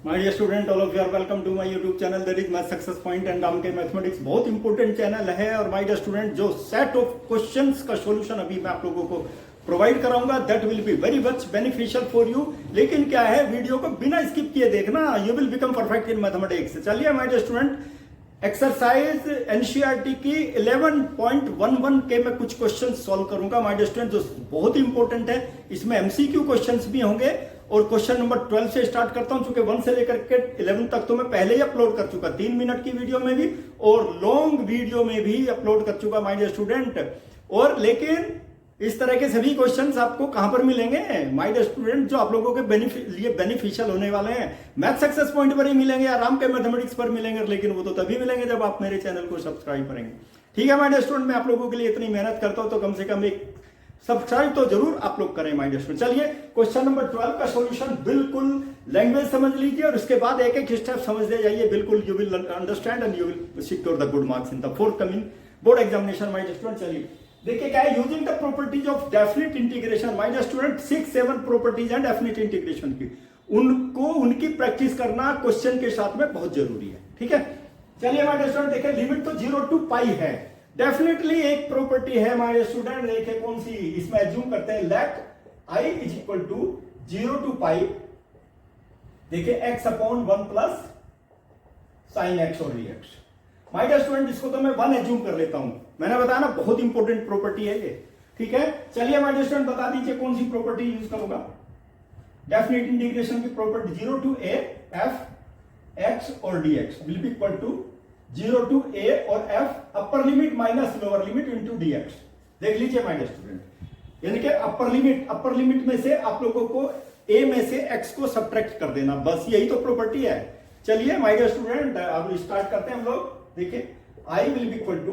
My dear student, all of you are welcome to my YouTube channel that is math success point and Ram के mathematics. बहुत important channel है। और my dear student, जो set of questions का solution अभी मैं आप लोगों को प्रोवाइड कराऊंगा, that will be very much beneficial for you. लेकिन क्या है, वीडियो को बिना स्किप किए देखना, you will become perfect in mathematics. चलिए my dear student, exercise NCERT की 11.11 के मैं कुछ क्वेश्चन सॉल्व करूंगा माय डियर स्टूडेंट, जो बहुत इंपॉर्टेंट है। इसमें एमसीक्यू क्वेश्चंस भी होंगे। और क्वेश्चन नंबर 12 से स्टार्ट करता हूं, चूंकि 1 से लेकर के 11 तक तो मैं पहले ही अपलोड कर चुका, 3 मिनट की वीडियो में भी और लॉन्ग वीडियो में भी अपलोड कर चुका माय डियर स्टूडेंट। और लेकिन इस तरह के सभी क्वेश्चंस आपको कहां पर मिलेंगे माय डियर स्टूडेंट, जो आप लोगों के लिए बेनिफिशियल होने वाले हैं। मैथ सक्सेस पॉइंट पर ही मिलेंगे, आराम के मैथमेटिक्स पर मिलेंगे, लेकिन वो तो तभी मिलेंगे जब आप मेरे चैनल को सब्सक्राइब करेंगे। ठीक है माय डियर स्टूडेंट, मैं आप लोगों के लिए इतनी मेहनत करता हूं तो कम से कम एक सब्सक्राइब तो जरूर आप लोग करें माय डियर स्टूडेंट। चलिए क्वेश्चन नंबर 12 का सॉल्यूशन बिल्कुल लैंग्वेज समझ लीजिए और उसके बाद एक एक स्टेप समझते जाइए। बिल्कुल you will understand and you will secure the good marks in the forthcoming board examination my dear student. चलिए देखिए क्या है, using the properties of definite integration my dear student, 6-7 properties हैं डेफिनिट इंटीग्रेशन की, उनकी प्रैक्टिस करना question के साथ में बहुत जरूरी है। ठीक है, चलिए माय डियर स्टूडेंट देखिए, लिमिट तो 0 to पाई है, डेफिनेटली एक प्रॉपर्टी है माय स्टूडेंट। देखिए कौन सी, इसमें एज्यूम करते हैं let i is equal to 0 to pi, देखिए x upon 1 plus sine x और dx। माय डियर स्टूडेंट इसको तो मैं 1 एज्यूम कर लेता हूं, मैंने बताया ना बहुत इंपॉर्टेंट प्रॉपर्टी है ये। ठीक है, चलिए माय डियर स्टूडेंट बता दीजिए कौन सी प्रॉपर्टी यूज करूंगा। डेफिनेट इंटीग्रेशन की property 0 to a f x और dx will be equal to 0 to a और f upper limit minus lower limit into dx। देख लीजिए माय डियर स्टूडेंट, यानी कि अपर लिमिट में से आप लोगों को a में से x को सब्ट्रैक्ट कर देना, बस यही तो प्रॉपर्टी है। चलिए माय डियर स्टूडेंट अब स्टार्ट करते हैं हम लोग। देखिए i will be equal to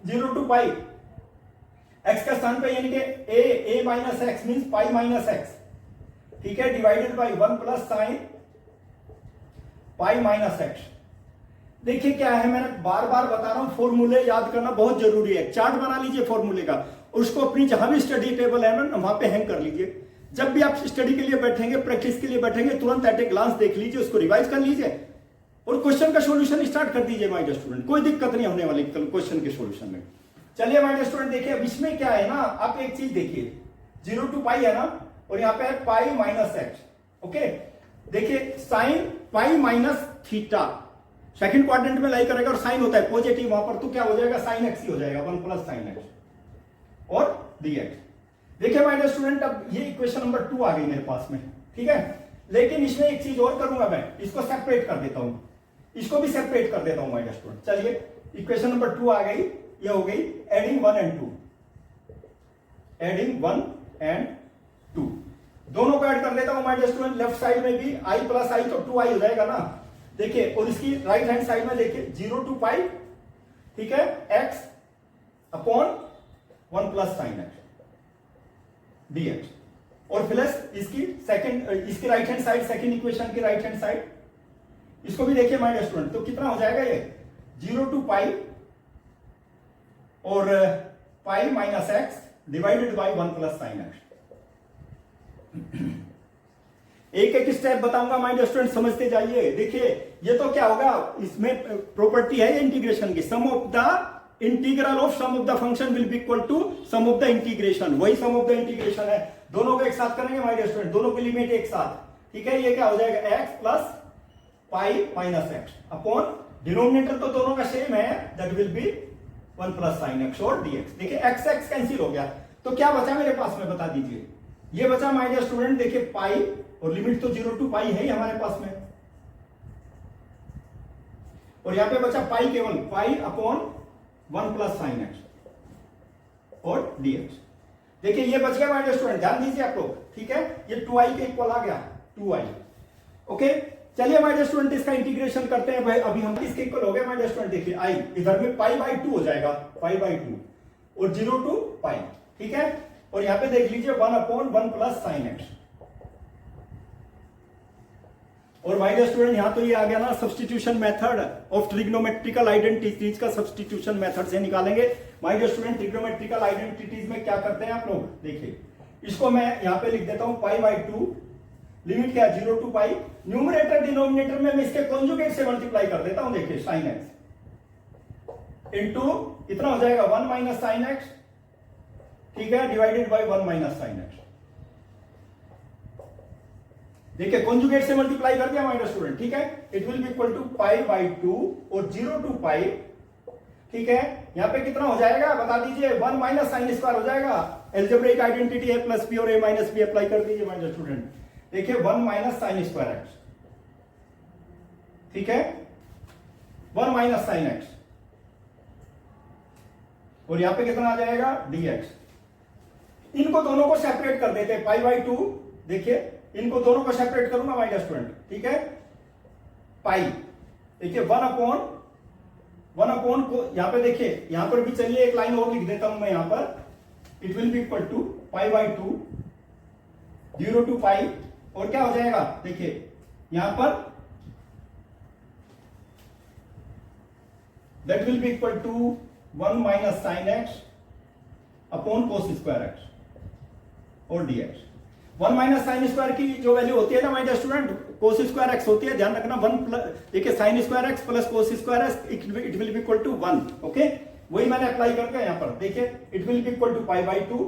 0 to pi, x का स्थान पे यानी कि a minus x means pi minus x, ठीक है, divided by 1 plus sine pi minus x. देखिए क्या है, मैंने बार बार बता रहा हूं, फॉर्मूले याद करना बहुत जरूरी है। चार्ट बना लीजिए फॉर्मूले का, उसको अपनी जहां भी स्टडी टेबल है ना वहां पे हैंग कर लीजिए। जब भी आप स्टडी के लिए बैठेंगे, प्रैक्टिस के लिए बैठेंगे, तुरंत एट ए ग्लांस देख लीजिए, उसको रिवाइज कर लीजिए और क्वेश्चन का सॉल्यूशन स्टार्ट कर दीजिए माय डियर स्टूडेंट। कोई दिक्कत नहीं होने वाली क्वेश्चन के सॉल्यूशन में। चलिए माय डियर स्टूडेंट देखिए, अब इसमें क्या है ना, आप एक चीज देखिए, 0 to पाई है ना, और यहाँ पे है पाई माइनस एक्स। ओके, देखिए sign pi minus theta second quadrant में लाई करेगा और साइन होता है पॉजिटिव वहां पर, तो क्या हो जाएगा, साइन एक्स ही हो जाएगा, 1 प्लस साइन एक्स और dx। देखिए माय डियर स्टूडेंट, अब ये इक्वेशन नंबर 2 आ गई मेरे पास में। ठीक है, लेकिन इसमें एक चीज और करूंगा, मैं इसको सेपरेट कर देता हूं, इसको भी सेपरेट कर देता हूं माय डियर स्टूडेंट। चलिए इक्वेशन नंबर 2 आ गई, ये हो गई एडिंग 1 and 2, एडिंग 1 and 2 दोनों को ऐड कर देता हूं my dear student. Left side में भी i प्लस आई तो 2i हो जाएगा ना। देखिए, और इसकी राइट हैंड साइड में देखिए 0 to पाई, ठीक है, x upon 1 plus sine x dx, और प्लस इसकी right hand side, second equation की राइट हैंड साइड, इसको भी देखिए माय डियर स्टूडेंट। तो कितना हो जाएगा ये 0 to पाई और पाई minus x divided by 1 plus sine x. एक एक स्टेप बताऊंगा माय डियर स्टूडेंट, समझते जाइए। देखिए ये तो क्या होगा, इसमें प्रॉपर्टी है इंटीग्रेशन की, sum of the integral of sum of the function will be equal to sum of the integration, वही सम ऑफ द इंटीग्रेशन है। दोनों को एक साथ करेंगे माय डियर स्टूडेंट, दोनों की लिमिट एक साथ, ठीक है, ये क्या हो जाएगा x plus pi minus x upon denominator तो दोनों का सेम है, that will B 1 plus sine x और dx। देखिए x x कैंसिल हो गया, तो क्या बचा मेरे पास में, बता दीजिए। ये बचा माय डियर स्टूडेंट, देखिए पाई, और लिमिट तो 0 to पाई है ही हमारे पास में, और यहां पे बचा पाई, केवल pi upon 1 plus sine x और dx। देखिए ये बच गया माय डियर स्टूडेंट, ध्यान दीजिए आप लोग, ठीक है, ये 2i के इक्वल आ गया, 2i। ओके, चलिए माय डियर स्टूडेंट इसका इंटीग्रेशन करते हैं भाई। अभी हम इसके इक्वल हो गया माय डियर स्टूडेंट, देखिए i इधर में पाई बाई 2 हो जाएगा, पाई बाई 2 और 0 to पाई, ठीक है, और यहां पे देख लीजिए 1 अपॉन 1 प्लस साइन एक्स। और माय डियर स्टूडेंट यहां तो ये आ गया ना, substitution method of trigonometrical identities का सब्स्टिट्यूशन मेथड से निकालेंगे my dear student. Trigonometrical identities में क्या करते हैं आप लोग, देखिए इसको मैं यहां पे लिख देता हूं पाई बाई 2 लिमिट क्या है 0 टू पाई, न्यूमरेटर डिनोमिनेटर में मैं इसके कॉन्जुगेट से मल्टीप्लाई कर देता हूं, देखिए साइन एक्स इंटू कितना हो जाएगा 1 माइनस साइन एक्स, ठीक है, divided by 1 minus sine x. देखिए कॉन्जुगेट से मल्टीप्लाई कर दिया माय स्टूडेंट, ठीक है, it will be equal to pi by 2 और 0 टू पाई, ठीक है, यहां पे कितना हो जाएगा बता दीजिए 1 माइनस साइन स्क्वायर हो जाएगा, एल्जेब्रिक आइडेंटिटी है प्लस बी और ए माइनस बी अप्लाई कर दीजिए माय स्टूडेंट, देखिए 1 माइनस साइन स्क्वायर एक्स, ठीक है, 1 माइनस साइन एक्स, और यहां पे कितना आ जाएगा dx। इनको दोनों को सेपरेट कर देते हैं पाई बाई 2, देखिए इनको दोनों को सेपरेट करूंगा माय स्टूडेंट, ठीक है, पाई, देखिए 1 अपॉन को यहां पे देखिए, यहां पर भी चलिए एक लाइन और लिख देता हूं मैं यहां पर, it will be equal to pi by 2 0 to pi, और क्या हो जाएगा देखिए यहां पर that will be equal to 1 minus sine x upon cos square x और dx। 1 माइनस साइन स्क्वायर की जो वैल्यू होती है ना my student, cos square x होती है, ध्यान रखना 1 प्लस, देखिए sine square x plus cos square x it will be equal to 1, okay, वही मैंने अप्लाई करके यहां पर देखिए it will be equal to pi by 2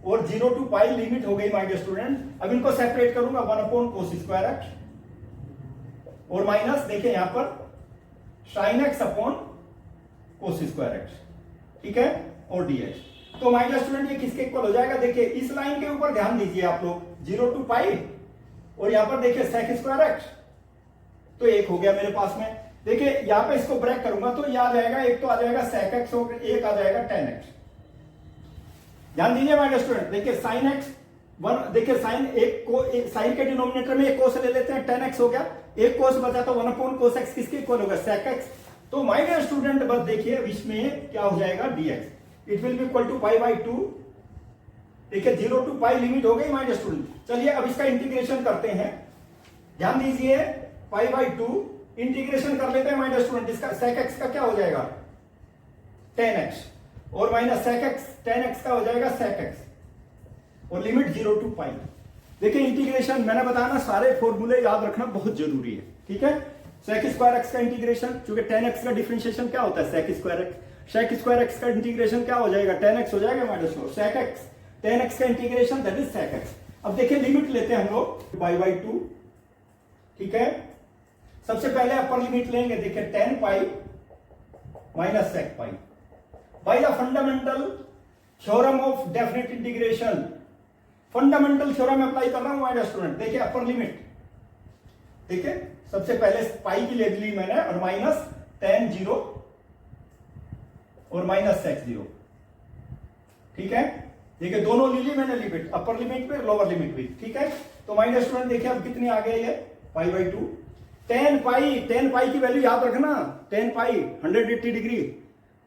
और 0 टू पाई लिमिट हो गई माय स्टूडेंट। अब इनको सेपरेट करूंगा 1 अपॉन कोस स्क्वायर एक्स और माइनस देखिए यहां पर sine x upon cos square x, ठीक है, और dx। तो माय स्टूडेंट ये किसके इक्वल हो जाएगा, देखिए इस लाइन के ऊपर ध्यान दीजिए आप लोग, 0 टू पाई और यहां पर देखिए सेक स्क्वायर एक्स, तो एक हो गया मेरे पास में, देखिए यहां पे इसको ब्रेक करूंगा तो ये आ जाएगा, एक तो आ जाएगा सेक एक्स और एक आ जाएगा टेन एक्स। ध्यान दीजिए माय स्टूडेंट, देखिए साइन एक्स 1, देखिए साइन एक को साइन के डिनोमिनेटर में एक कोस ले लेते हैं, टेन एक्स हो गया, एक कोस बचा तो 1 अपॉन कोस एक्स किसके इक्वल होगा सेक एक्स। तो माय डियर स्टूडेंट बस देखिए इसमें क्या हो जाएगा dx, it will be equal to pi by 2, देखिए 0 टू पाई लिमिट हो गई माय डियर स्टूडेंट। चलिए अब इसका इंटीग्रेशन करते हैं, ध्यान दीजिए पाई बाई 2 इंटीग्रेशन कर लेते हैं माय डियर स्टूडेंट, इसका सेक एक्स का क्या हो जाएगा 10x और माइनस सेक एक्स 10x का हो जाएगा सेक एक्स और लिमिट 0 टू पाई। देखिए इंटीग्रेशन मैंने बताया ना, सारे फॉर्मूले याद रखना बहुत जरूरी है, ठीक है, सेक स्क्वायर एक्स का इंटीग्रेशन, क्योंकि 10x का डिफरेंशिएशन क्या होता है sec square x, sec square x का इंटीग्रेशन क्या हो जाएगा 10x हो जाएगा माइनस 4 सेक एक्स, 10x का integration that is sec x. अब देखिए लिमिट लेते हैं हम लोग पाई बाई 2, ठीक है, सबसे पहले अपर लिमिट लेंगे, देखिए 10 pi minus sec pi by the fundamental theorem of definite integration. Fundamental theorem apply कर रहा हूं माय स्टूडेंट, देखिए अपर लिमिट, देखिए सबसे पहले पाई की ले ली मैंने और माइनस 10 0 और माइनस सेक 0, ठीक है, देखिए दोनों ले ली मैंने लिमिट, अपर लिमिट पे लोअर लिमिट भी, ठीक है। तो माय स्टूडेंट देखिए अब कितनी आ गई है पाई बाई 2, 10 पाई की वैल्यू याद रखना, 10 पाई 180 डिग्री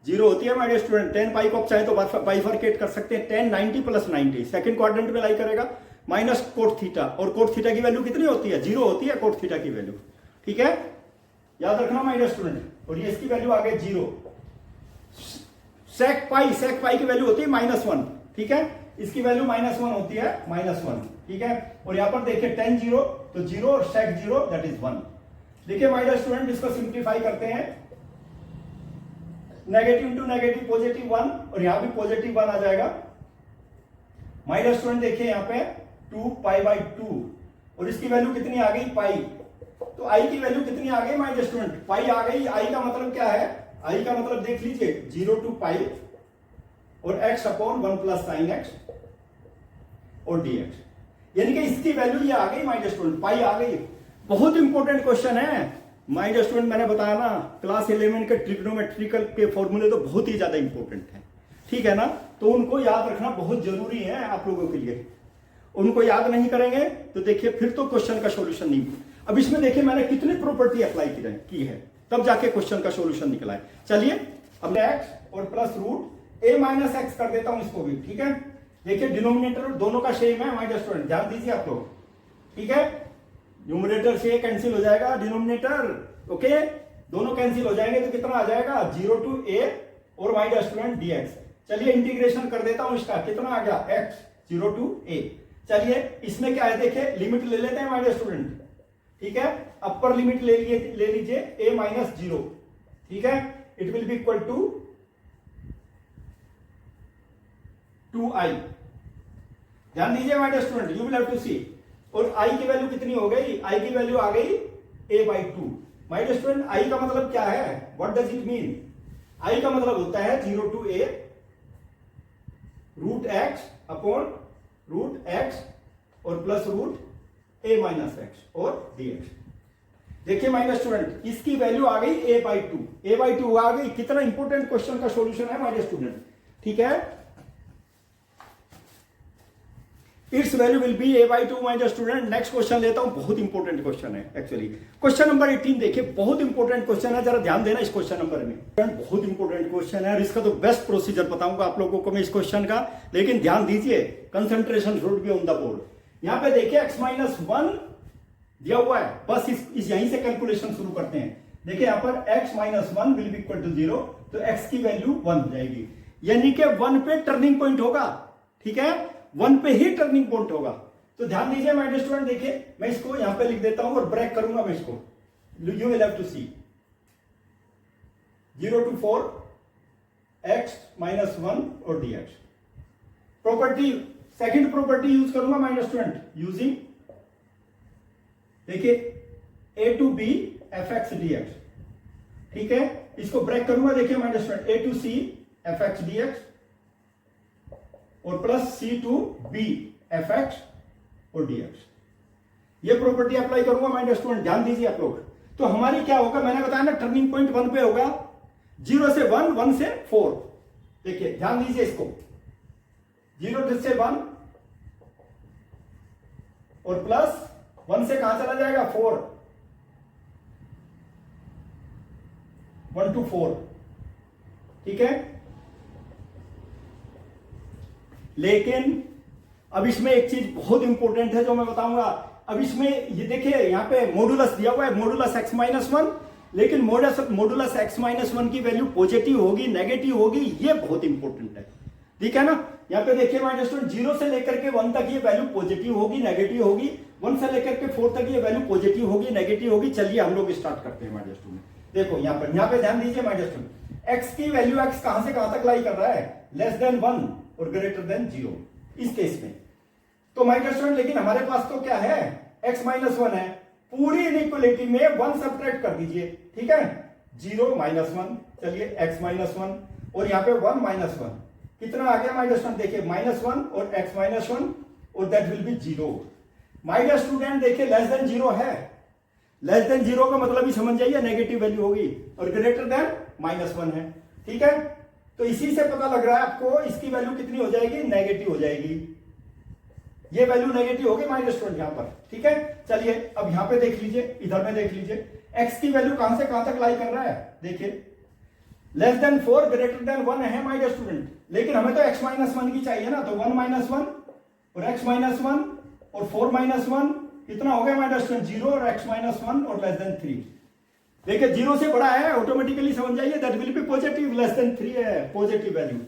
0 होती है माय स्टूडेंट, 10 पाई को आप चाहे तो बाइफरकेट कर सकते हैं, 10 90 प्लस 90 सेकंड क्वाड्रेंट में लाई करेगा, माइनस कोट थीटा, और कोट थीटा की वैल्यू कितनी होती है 0 होती है कोट थीटा की वैल्यू, ठीक है, याद रखना माय स्टूडेंट। और ये इसकी वैल्यू आ गई 0। सेक पाई की वैल्यू होती है -1, ठीक है, इसकी वैल्यू -1 होती है -1, ठीक है, और यहां पर देखिए 10 0 तो 0 और सेक 0 दैट इज 1। देखिए माय स्टूडेंट इसको सिंप्लीफाई करते हैं, नेगेटिव टू नेगेटिव पॉजिटिव 1 और यहां भी पॉजिटिव 1 आ जाएगा माय स्टूडेंट। देखिए यहां पे 2 पाई बाई 2 और इसकी वैल्यू कितनी आ गई पाई, तो आई की वैल्यू कितनी आ गई माय स्टूडेंट पाई आ गई। आई का मतलब क्या है, आई का मतलब देख लीजिए 0 टू पाई और x upon 1 plus sine x और dx, यानी कि इसकी वैल्यू ये आ गई माय स्टूडेंट, पाई आ गई। बहुत इंपॉर्टेंट क्वेश्चन है माय स्टूडेंट, मैंने बताया ना क्लास 11 के ट्रिग्नोमेट्रिकल के फॉर्मूले तो बहुत ही ज्यादा इंपॉर्टेंट है, ठीक है ना, तो उनको याद रखना बहुत जरूरी है आप लोगों के लिए। उनको याद नहीं करेंगे तो देखिए फिर तो क्वेश्चन का सॉल्यूशन नहीं। अब इसमें देखिए मैंने कितनी प्रॉपर्टी अप्लाई की है तब जाके क्वेश्चन का सॉल्यूशन निकला है। चलिए अब x और plus root a minus x कर देता हूं इसको भी, ठीक है। देखिए डिनोमिनेटर दोनों का सेम है माय स्टूडेंट, ध्यान दीजिए आप लोग, ठीक है, न्यूमरेटर से कैंसिल हो जाएगा डिनोमिनेटर, ओके, दोनों कैंसिल हो जाएंगे तो कितना आ जाएगा 0 टू a और माय स्टूडेंट dx। चलिए इंटीग्रेशन कर देता हूं इसका, कितना आ गया x 0 टू a, चलिए इसमें क्या है, देखिए लिमिट ले लेते हैं माय डियर स्टूडेंट, ठीक है। अपर लिमिट ले लीजिए a माइनस 0, ठीक है। It will be equal to 2i। ध्यान दीजिए my dear student, you will have to see. और i की वैल्यू कितनी हो गई, i की वैल्यू आ गई a/2। My dear student i का मतलब क्या है, what does it mean? i का मतलब होता है 0 to a root x upon root x और plus root a minus x और dx। देखिए माय डियर स्टूडेंट, इसकी वैल्यू आ गई a/2, a/2 आ गई। कितना इंपॉर्टेंट क्वेश्चन का सॉल्यूशन है माय डियर स्टूडेंट, ठीक है। Its value will be a/2 my dear student. Next question लेता हूं, बहुत इंपॉर्टेंट क्वेश्चन है एक्चुअली। क्वेश्चन नंबर 18 देखिए, बहुत इंपॉर्टेंट क्वेश्चन है, जरा ध्यान देना इस क्वेश्चन नंबर में। बहुत इंपॉर्टेंट क्वेश्चन है और इसका तो बेस्ट प्रोसीजर बताऊंगा आप लोगों को मैं इस क्वेश्चन का, लेकिन ध्यान दीजिए, concentration should be on the board. यहां पे देखिए x-1 दिया हुआ है, बस इस यहीं से कैलकुलेशन शुरू करते हैं। देखिए यहां पर x-1 will be equal to 0, तो x की वैल्यू 1 हो जाएगी, यानी कि 1 पे टर्निंग पॉइंट होगा, ठीक है। 1 पे ही टर्निंग पॉइंट होगा। तो ध्यान दीजिए माय डियर स्टूडेंट, देखिए मैं इसको यहां पे लिख देता हूं और ब्रेक करूंगा मैं इसको। You will have to see 0 to 4 x-1 और dx। Property, second property use करूंगा माय डियर स्टूडेंट, यूजिंग देखिए a to b fx dx, ठीक है। इसको ब्रेक करूंगा, देखिए my dear student, a to c fx dx और plus c to b fx और dx। ये प्रॉपर्टी अप्लाई करूंगा माय डियर स्टूडेंट, ध्यान दीजिए आप लोग। तो हमारी क्या होगा, मैंने बताया ना टर्निंग पॉइंट 1 पे होगा, 0 से 1, 1 से 4। देखिए ध्यान दीजिए इसको, 0 से 1 और प्लस 1 से कहां चला जाएगा 4, 1 to 4, ठीक है। लेकिन अब इसमें एक चीज बहुत इंपॉर्टेंट है जो मैं बताऊंगा। अब इसमें ये देखिए यहां पे मॉडुलस दिया हुआ है, मॉडुलस x-1, लेकिन मॉडुलस x-1 की वैल्यू पॉजिटिव होगी नेगेटिव होगी, ये बहुत इंपॉर्टेंट है, ठीक है ना। यहां पे देखिए माय डियर स्टूडेंट, 0 से लेकर के 1 तक ये वैल्यू पॉजिटिव होगी नेगेटिव होगी, 1 से लेकर के 4 तक ये वैल्यू पॉजिटिव होगी नेगेटिव होगी। चलिए हम लोग स्टार्ट करते हैं माय डियर स्टूडेंट। देखो यहां पे ध्यान दीजिए माय डियर स्टूडेंट, x की वैल्यू x कहां से कहां तक लाई कर रहा है, लेस देन 1 और ग्रेटर देन 0 इस केस में। तो माय डियर स्टूडेंट, लेकिन हमारे पास तो क्या है, x-1 है, पूरी इनइक्वालिटी में 1 सब्ट्रैक्ट कर दीजिए, ठीक है। 0 -1, चलिए x-1 और यहाँ पे 1 -1, कितना आ गया माय डियर स्टूडेंट, देखिए -1 और x-1 और that will be 0। My dear student देखिए लेस देन 0 है, लेस देन 0 का मतलब ही समझ जाइए नेगेटिव वैल्यू होगी, और ग्रेटर देन -1 है, ठीक है। तो इसी से पता लग रहा है आपको इसकी वैल्यू कितनी हो जाएगी, नेगेटिव हो जाएगी। ये वैल्यू नेगेटिव होगी माय डियर स्टूडेंट यहां पर, ठीक है। चलिए अब यहां पे देख लीजिए, इधर में देख लीजिए, x की वैल्यू कहां से कहां तक लाई कर रहा है, देखिए लेस देन 4 ग्रेटर देन 1 है माय डियर स्टूडेंट, लेकिन हमें तो x-1 की चाहिए ना, तो 1 -1 और x-1 और 4 -1 कितना हो गया माय डियर स्टूडेंट, 0 और x-1 और लेस देन 3। देखिए 0 से बड़ा है, ऑटोमेटिकली समझ जाइए that will B positive, less than 3 है पॉजिटिव वैल्यू।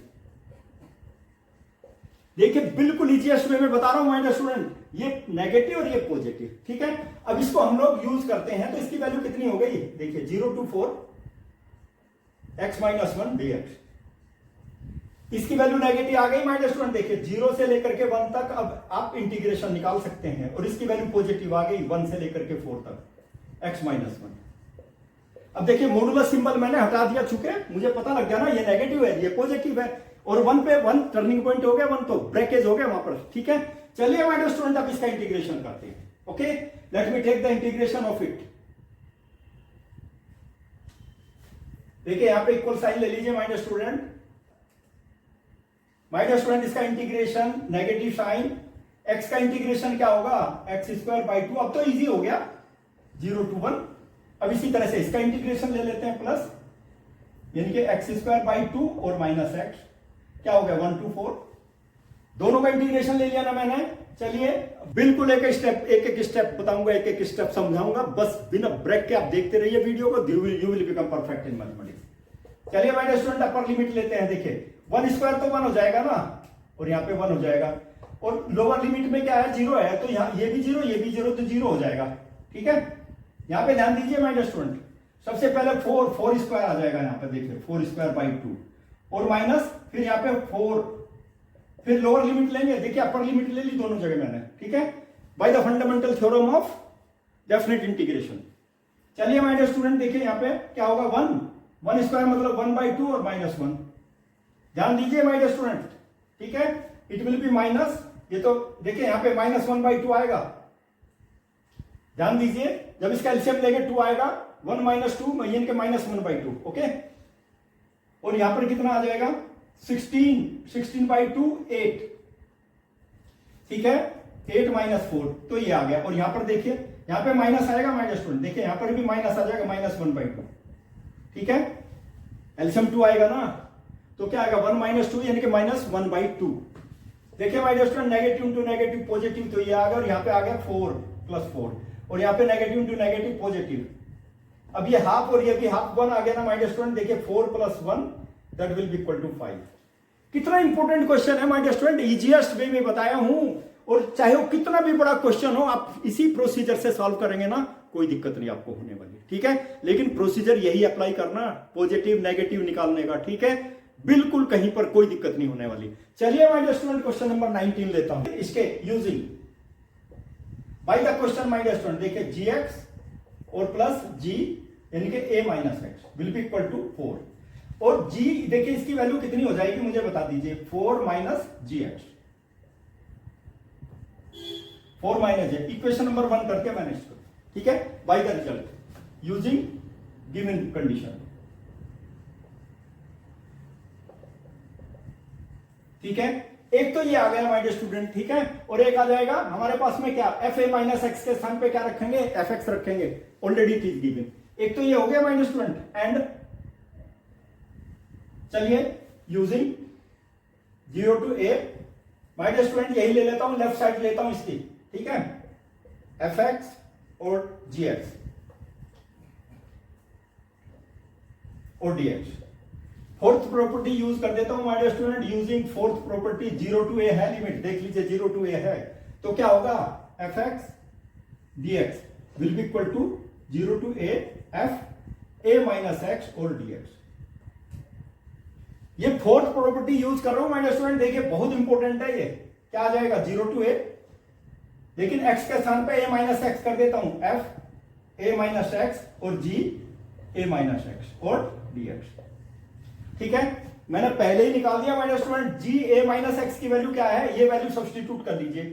देखिए बिल्कुल इजीएस्ट वे में बता रहा हूं माय डियर स्टूडेंट, ये नेगेटिव और ये पॉजिटिव, ठीक है। अब इसको हम लोग यूज करते हैं, तो इसकी वैल्यू कितनी हो गई, देखिए 0 to 4 x-1 dx, इसकी वैल्यू नेगेटिव आ गई माय डियर स्टूडेंट। देखिए 0 से लेकर के 1 तक अब आप इंटीग्रेशन निकाल सकते हैं, और इसकी वैल्यू पॉजिटिव आ गई 1 से लेकर के 4 तक x-1। अब देखिए मॉडुलस सिंबल मैंने हटा दिया, चुके मुझे पता लग गया ना ये नेगेटिव है ये पॉजिटिव है, और 1 पे 1 टर्निंग पॉइंट हो गया, 1 तो ब्रेकेज हो गया वहां पर, ठीक है। चलिए माय डियर स्टूडेंट अब इसका इंटीग्रेशन करते हैं, okay. Let me take the integration of it. देखिए यहां पे इक्वल साइन ले लीजिए my dear student. My dear student इसका इंटीग्रेशन नेगेटिव साइन, x का इंटीग्रेशन क्या होगा, x²/2। अब तो इजी हो गया, 0 to 1। अब इसी तरह से इसका इंटीग्रेशन ले लेते हैं प्लस, यानी कि x²/2 और -x क्या हो गया 1 to 4। दोनों का इंटीग्रेशन ले लिया ना मैंने। चलिए बिल्कुल एक एक स्टेप बताऊंगा, एक एक स्टेप समझाऊंगा, बस बिना ब्रेक के आप देखते रहिए वीडियो को, you will become perfect in mathematics. चलिए my dear student upper limit लेते हैं। देखिए 1² तो 1 हो जाएगा ना, और यहाँ पे 1 हो जाएगा, और लोअर लिमिट में क्या है, 0 है, तो यहाँ ये भी 0, ये भी 0, तो 0 हो जाएगा। ठीक है, यहाँ पे ध्यान दीजिए माय डियर स्टूडेंट, सबसे पहले 4 स्क्वायर आ जाएगा यहाँ पे, देखिए 4 स्क्वायर बाई 2 और माइनस फिर यहाँ पे 4, फिर लोअर लिमिट लेंगे, देखिए अपर लिमिट ले ली दोनों जगह मैंने। ठीक है, bye the fundamental theorem of definite integration. चलिए माय डियर स्टूडेंट देखिए यहाँ पे क्या होगा, 1 स्क्वायर मतलब 1/2 और -1। ध्यान दीजिए माय डियर स्टूडेंट। ठीक है, इट विल बी माइनस, ये तो देखिए यहाँ पे -1/2 आएगा। ध्यान दीजिए, जब इसका एलसीएम लेंगे 2 आएगा, 1 - 2 यानी कि -1/2। ओके, और यहां पर कितना आ जाएगा, 16/2 8। ठीक है, 8 - 4, तो ये आ गया। और यहां पर देखिए यहां पे माइनस आएगा माय डियर स्टूडेंट, देखिए यहां पर भी माइनस आ जाएगा, -1/2। ठीक है, एलसीएम 2 आएगा ना, तो क्या आएगा 1 - 2 यानी कि -1/2। देखिए my dear student, negative to negative positive, तो ये आ गया, और यहां पे आ गया 4 + 4, और यहां पे नेगेटिव टू नेगेटिव पॉजिटिव। अब ये हाफ और ये भी हाफ, 1 आ गया ना माय डियर स्टूडेंट, देखिए 4 + 1 that will be equal to 5। कितना इंपॉर्टेंट क्वेश्चन है my dear student, easiest way में बताया हूं, और चाहे वो कितना भी बड़ा क्वेश्चन हो, आप इसी प्रोसीजर से सॉल्व करेंगे ना, कोई दिक्कत नहीं आपको होने वाली। ठीक है, लेकिन प्रोसीजर यही अप्लाई करना, पॉजिटिव नेगेटिव निकालने का। ठीक है, बिल्कुल कहीं पर कोई दिक्कत नहीं होने वाली। चलिए my dear student question number 19 लेता हूं, इसके using by the question my dear student, देखिए gx और प्लस g यानी कि a - x will be equal to 4, और g देखिए इसकी वैल्यू कितनी हो जाएगी मुझे बता दीजिए, 4 - gx, 4 - j। इक्वेशन नंबर 1 करके मैनेज करो। ठीक है, by the result using given condition. ठीक है, एक तो ये आ गया माय डियर स्टूडेंट। ठीक है, और एक आ जाएगा हमारे पास में क्या, fa - x के स्थान पे क्या रखेंगे, fx रखेंगे, ऑलरेडी इट इज गिवन। एक तो ये हो गया माय डियर स्टूडेंट, एंड चलिए using 0 to a my dear student, यही ले लेता हूं, लेफ्ट साइड लेता हूं इसकी। ठीक है, fx और gx और dx। फोर्थ प्रॉपर्टी यूज कर देता हूं my dear student, using fourth property, 0 to a है लिमिट, देख लीजिए 0 to a है, तो क्या होगा, fx dx will be equal to 0 to a f a - x और dx। ये फोर्थ प्रॉपर्टी यूज कर रहा हूं माय डियर स्टूडेंट, देखिए बहुत इंपॉर्टेंट है ये। क्या आ जाएगा, 0 to a, लेकिन x के स्थान पे a - x कर देता हूं, f a - x और g a - x और dx। ठीक है, मैंने पहले ही निकाल दिया my dear student, g a - x की वैल्यू क्या है, ये वैल्यू सब्स्टिट्यूट कर दीजिए।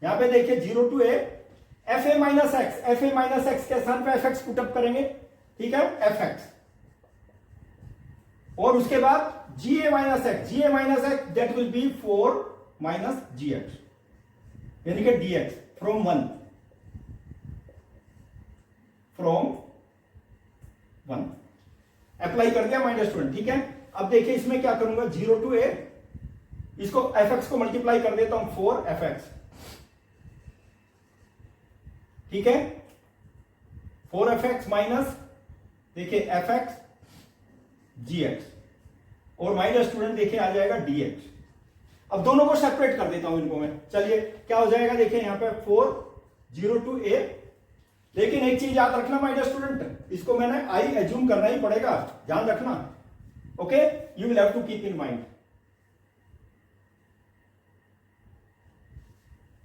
यहां पे देखिए 0 to a fa - x के स्थान पे fx पुटअप करेंगे। ठीक है, fx, और उसके बाद ga - x that will B 4 - gx यानी कि dx फ्रॉम 1 अप्लाई कर दिया माय डियर स्टूडेंट। ठीक है, अब देखिए इसमें क्या करूंगा, 0 to a, इसको fx को मल्टीप्लाई कर देता हूं 4fx। ठीक है, 4fx माइनस देखिए fx gx, और माय डियर स्टूडेंट देखिए आ जाएगा dx। अब दोनों को सेपरेट कर देता हूं इनको मैं, चलिए क्या हो जाएगा, देखिए यहां पे 4 0 to a, लेकिन एक चीज याद रखना माय डियर स्टूडेंट, इसको मैंने आई एज्यूम करना ही पड़ेगा, ध्यान रखना। Okay, you will have to keep in mind,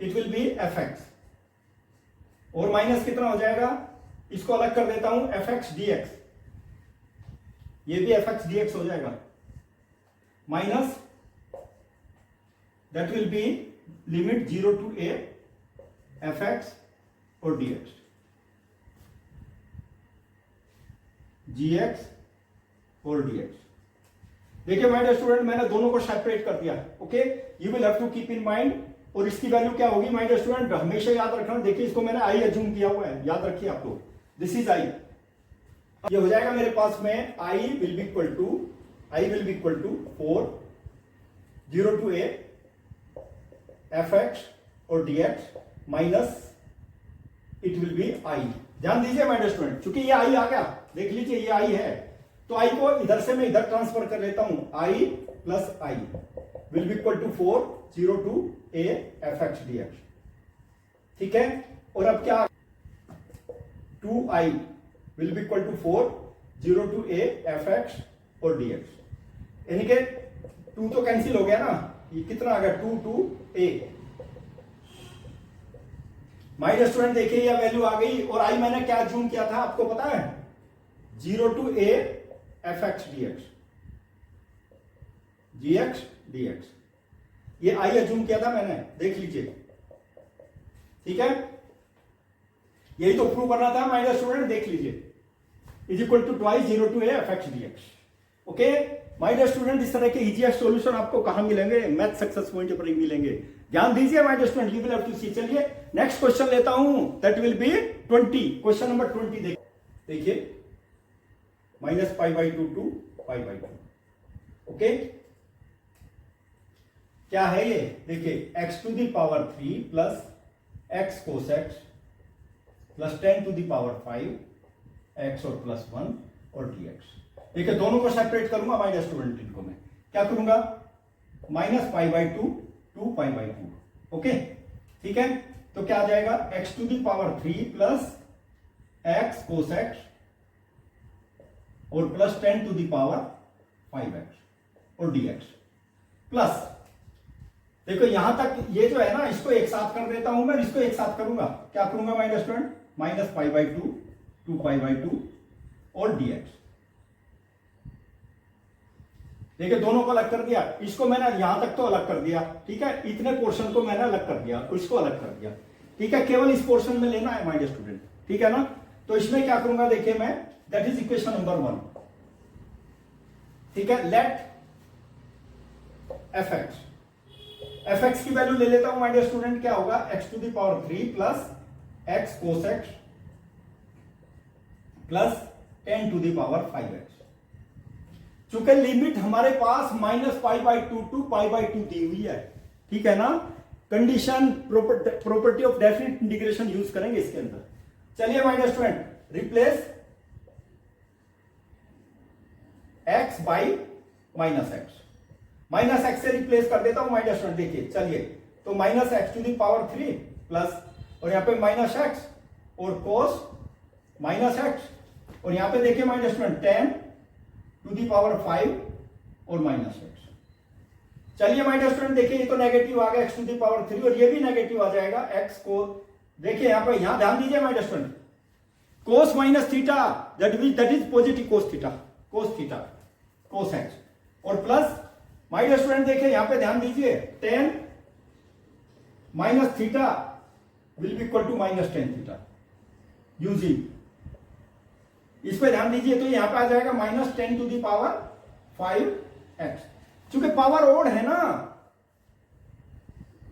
it will be fx, और माइनस कितना हो जाएगा, इसको अलग कर देता हूं, fx dx, ये भी fx dx हो जाएगा, minus that will B limit 0 to a fx और dx, gx और dx। देखिए माय डियर स्टूडेंट, मैंने दोनों को सेपरेट कर दिया। Okay, you will have to keep in mind, और इसकी वैल्यू क्या होगी माय डियर स्टूडेंट, हमेशा याद रखना। देखिए इसको मैंने आई एज्यूम किया हुआ है, याद रखिए आप लोग, दिस इज आई। ये हो जाएगा मेरे पास में I will be equal to 4 0 to a fx और dx minus it will be I. ध्यान दीजिए माय डियर स्टूडेंट, चूंकि ये आई आ गया, देख लीजिए ये आई है, तो आई को इधर से मैं इधर ट्रांसफर कर लेता हूं, I plus I, will be equal to 4 0 to a F x D x. ठीक है, और अब क्या 2i will be equal to 4 0 to a F x और डी एक्स। यानी कि 2 तो कैंसिल हो गया ना, ये कितना आ गया 2 टू a। माय स्टूडेंट देखिए ये वैल्यू आ गई, और आई मैंने क्या जूम किया था आपको पता है, 0 to a F x D X, G X D X, ये आई अज्यूम किया था मैंने, देख लीजिए। ठीक है, यही तो प्रूव करना था माय स्टूडेंट, देख लीजिए, is equal to twice 0 to a F x D X. Okay my student, इस तरह के इजीएस्ट सॉल्यूशन आपको कहां मिलेंगे, मैथ सक्सेस पॉइंट पर ही मिलेंगे। ध्यान दीजिए my student, you will have to see. चलिए नेक्स्ट क्वेश्चन लेता हूं, that will be 20, question number 20। देखिए minus pi by 2 to pi by 2। Okay, क्या है ये, देखिए x to the power 3 plus x cos x plus 10 to the power 5 x और plus 1 और dx। देखिए दोनों को सेपरेट करूंगा माय स्टूडेंट, इनको मैं क्या करूंगा, minus pi by 2 to pi by 2। Okay ठीक है, तो क्या आ जाएगा x to the power 3 plus x cos x और plus 10 to the power 5x और dx प्लस, देखो यहां तक ये जो है ना, इसको एक साथ कर देता हूं मैं, इसको एक साथ करूंगा, क्या करूंगा my student, minus pi by 2 to pi by 2 और dx। देखिए दोनों को अलग कर दिया, इसको मैंने यहां तक तो अलग कर दिया, ठीक है, इतने पोर्शन को मैंने अलग कर दिया, इसको अलग कर दिया। ठीक है, केवल इस पोर्शन में लेना है माय स्टूडेंट, ठीक है ना। तो इसमें क्या करूंगा, देखिए मैं, दैट इज इक्वेशन नंबर 1। ठीक है, लेट एफ एक्स की वैल्यू ले लेता हूं माय स्टूडेंट, क्या होगा x to the power 3 plus x cos x plus 10 to the power 5x। चूंकि लिमिट हमारे पास minus pi by 2 to pi by 2 दी हुई है, ठीक है ना, condition property of definite integration use करेंगे इसके अंदर। चलिए my student, replace x by minus x, minus x से रिप्लेस कर देता हूं माय स्टूडेंट। देखिए चलिए, तो minus X to the power 3 plus, और यहां पे माइनस एक्स और कोस माइनस एक्स, और यहां पे देखिए my student 10 to the power 5 और माइनस एक्स। चलिए माय स्टूडेंट देखिए, ये तो नेगेटिव आ गया x टू दी पावर 3, और ये भी नेगेटिव आ जाएगा x को, देखिए यहां पर, यहां ध्यान दीजिए my student, cos minus theta that is positive cos theta, cos x, और प्लस माय स्टूडेंट देखिए यहां पे ध्यान दीजिए, 10 minus theta will be equal to minus 10 theta using, इस पे ध्यान दीजिए, तो यहां पे आ जाएगा minus 10 to the power 5x। चूंकि पावर ओड है ना,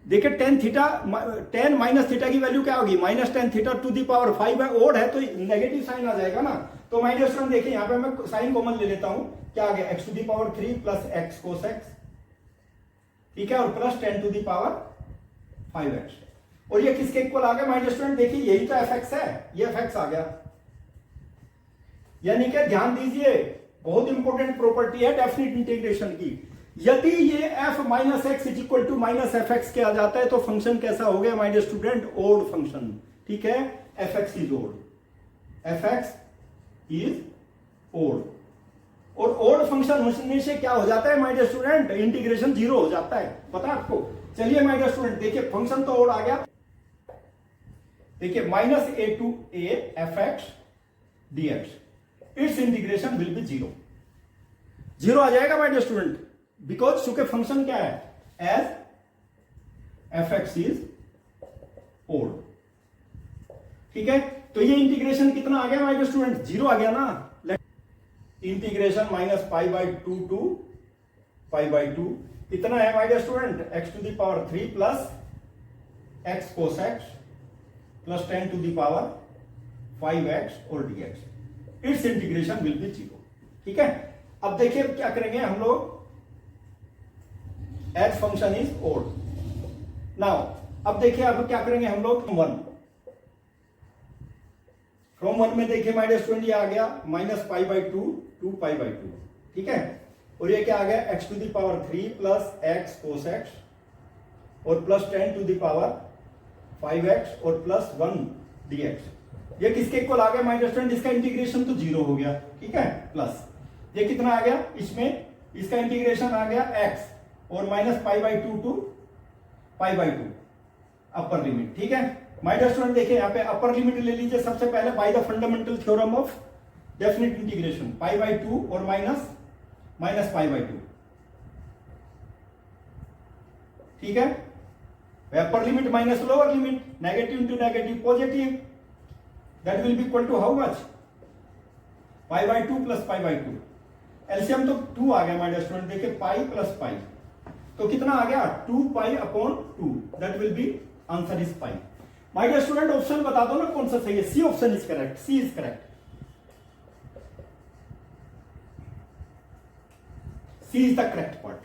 देखिए 10 माइनस थीटा की वैल्यू क्या होगी, minus 10 theta to the power 5 है, ओड है तो नेगेटिव साइन आ जाएगा ना। तो माय डियर स्टूडेंट देखिए यहां पे मैं साइन कॉमन ले लेता हूं, क्या आ गया x to the power 3 plus x cos X, ठीक है, और plus 10 to the power 5x, और ये किसके इक्वल आ गया माय डियर स्टूडेंट, देखिए यही तो fx है, ये fx आ गया। यानी कि ध्यान दीजिए, बहुत इंपॉर्टेंट प्रॉपर्टी है डेफिनेट इंटीग्रेशन की, यदि ये f minus X is equal to minus F X के आ जाता है तो फंक्शन कैसा हो गया my dear student, odd function, ठीक है, F x is odd, F x is odd, और ओड फंक्शन होने से क्या हो जाता है माय डियर स्टूडेंट, इंटीग्रेशन 0 हो जाता है, पता है आपको। चलिए माय डियर स्टूडेंट देखिए, फंक्शन तो ओड आ गया, देखिए minus a to a F x D X, its integration will be 0 आ जाएगा माय डियर स्टूडेंट, बिकॉज चूंकि फंक्शन क्या है, as F x is odd, ठीक है। तो ये इंटीग्रेशन कितना आ गया माय डियर स्टूडेंट, 0 आ गया ना। Integration minus pi by 2 to pi by 2 कितना है my dear student, x to the power 3 plus x cos x plus 10 to the power 5x और dx, its integration will be 0, ठीक है। अब देखिए क्या करेंगे हम लोग, as function is odd now, अब देखिए अब क्या करेंगे हम लोग, फ्रॉम 1 में देखिए माय डियर स्टूडेंट ये आ गया minus pi by 2 to pi by 2, ठीक है। और ये क्या आ गया x to the power 3 plus x cos x और plus 10 to the power 5x और प्लस 1 dx। ये किसके इक्वल आ गया माय डियर स्टूडेंट? इसका इंटीग्रेशन तो 0 हो गया, ठीक है, प्लस ये कितना आ गया इसमें, इसका इंटीग्रेशन आ गया x और minus pi by 2 to pi by 2 upper limit, ठीक है। माय डियर स्टूडेंट देखिए यहाँ पे अपर लिमिट ले लीजिए सबसे पहले by the fundamental theorem of definite integration, pi by 2 और माइनस पाई बाई 2, ठीक है। Upper limit minus lower limit, negative into negative positive, that will be equal to how much, pi by 2 plus pi by 2। LCM तो 2 आ गया my dear student, देखिए pi plus pi तो कितना आ गया 2 pi upon 2, that will be answer is pi. My dear student option बता दो ना कौन सा सही है? C option is correct, C is correct, C is the correct part.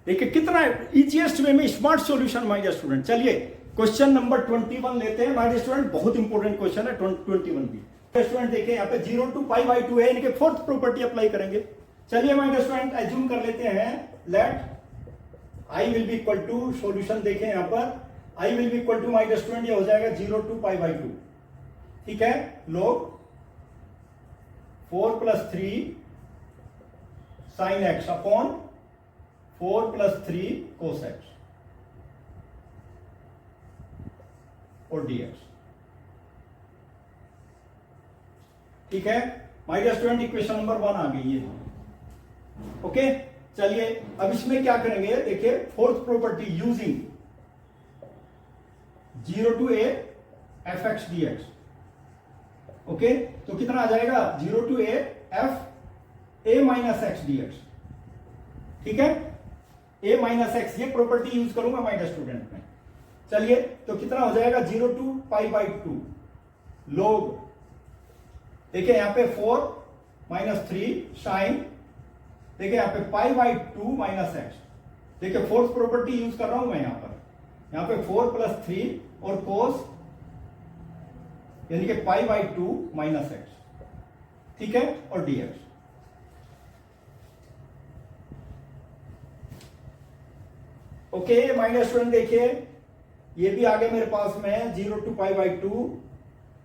देखिए कितना इजीएस्ट वे में smart solution my dear student. चलिए क्वेश्चन नंबर 21 लेते हैं माय डियर स्टूडेंट, बहुत इंपॉर्टेंट क्वेश्चन है 21 भी। स्टूडेंट देखिए यहाँ पे 0 टू पाई बाई 2 है, इनके फोर्थ प्रॉपर्टी अप्लाई करेंगे। चलिए माय डियर स्टूडेंट एज्यूम कर लेते हैं, let I will be equal to, solution देखें यहाँ पर, I will be equal to my dear student ये हो जाएगा 0 टू पाई बाई 2, ठीक है, log 4 plus 3 sine x upon 4 plus 3 cos x और dx, ठीक है। My dear student equation number 1 आ गई है, ओके। चलिए अब इसमें क्या करेंगे, देखिए fourth property using 0 to a fx dx, okay. तो कितना आ जाएगा 0 to a f a minus X dx, ठीक है, a माइनस एक्स, ये प्रॉपर्टी यूज करूंगा माय डियर स्टूडेंट में। चलिए तो कितना हो जाएगा 0 टू पाई बाई 2 log, देखिए यहां पे 4 माइनस 3 साइन, देखिए यहां पे पाई बाई 2 माइनस एक्स, देखिए फोर्थ प्रॉपर्टी यूज कर रहा हूं मैं यहां पे 4 प्लस 3 और कोस यानी कि पाई बाई 2 माइनस एक्स, ठीक है, और dx। Okay my dear student देखिए ये भी आगे मेरे पास में 0 टू पाई बाई 2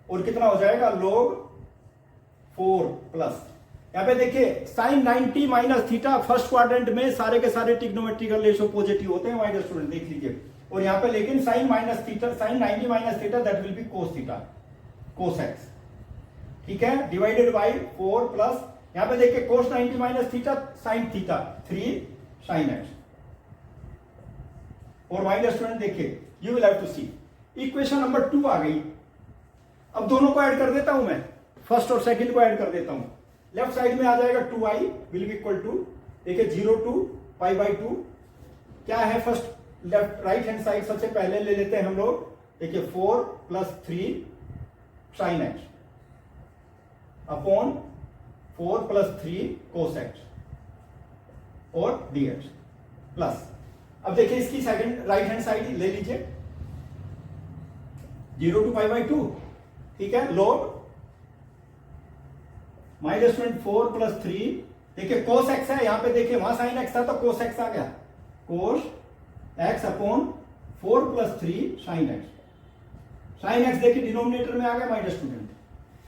और कितना हो जाएगा log 4 प्लस, यहां पे देखिए sine 90 minus theta, first quadrant में सारे के सारे ट्रिग्नोमेट्रिकल रेशियो पॉजिटिव होते हैं माय डियर स्टूडेंट, देख लीजिए। और यहां पे लेकिन sine minus theta, sine 90 minus theta that will be cos theta, cos X, ठीक है, डिवाइडेड बाय 4 प्लस, यहां पे देखिए cos 90 minus theta sine theta 3 sine x. और माय डियर स्टूडेंट देखिए you will have to see equation number 2 आ गई। अब दोनों को ऐड कर देता हूं मैं, फर्स्ट और सेकंड को ऐड कर देता हूं। लेफ्ट साइड में आ जाएगा 2i will be equal to, देखिए 0 टू पाई बाई 2 क्या है, first left right hand side सबसे पहले ले लेते हैं हम लोग, देखिए 4 plus 3 sine x upon 4 plus 3 cos x और dx प्लस, अब देखिए इसकी सेकंड राइट हैंड साइड ले लीजिए 0 टू पाई बाई 2, ठीक है, log my dear student 4 plus 3, देखिए कोस एक्स है, यहां पे देखिए वहां साइन एक्स था तो कोस एक्स आ गया, cos x upon 4 plus 3 sine x, sign x देखिए डिनोमिनेटर में आ गया माय डियर स्टूडेंट।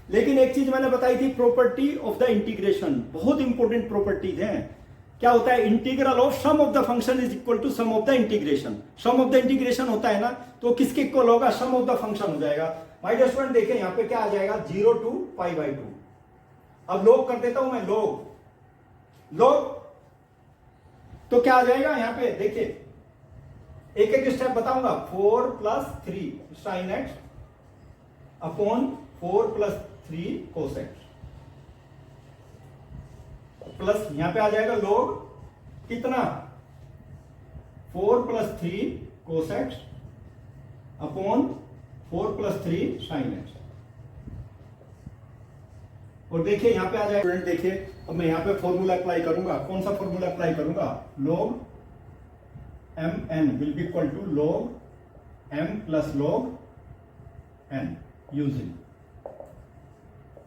लेकिन एक चीज मैंने बताई थी, प्रॉपर्टी ऑफ द इंटीग्रेशन, बहुत इंपॉर्टेंट प्रॉपर्टीज हैं। क्या होता है, integral of sum of the function is equal to sum of the integration. Sum of the integration होता है ना, तो किसके इक्वल होगा, सम ऑफ द फंक्शन हो जाएगा। माय डियर स्टूडेंट देखिए यहां पे क्या आ जाएगा 0 टू पाई बाई 2, अब log कर देता हूं मैं, log तो क्या आ जाएगा यहां पे देखिए एक एक स्टेप बताऊंगा, 4 plus 3 sine x upon 4 plus 3 cos x plus, यहां पे आ जाएगा log कितना 4 plus 3 cos x upon 4 plus 3 sine x. और देखिए यहां पे आ जाएगा स्टूडेंट, देखिए अब मैं यहां पे फॉर्मूला अप्लाई करूंगा, कौन सा फॉर्मूला अप्लाई करूंगा, log mn will be equal to log m plus log n using,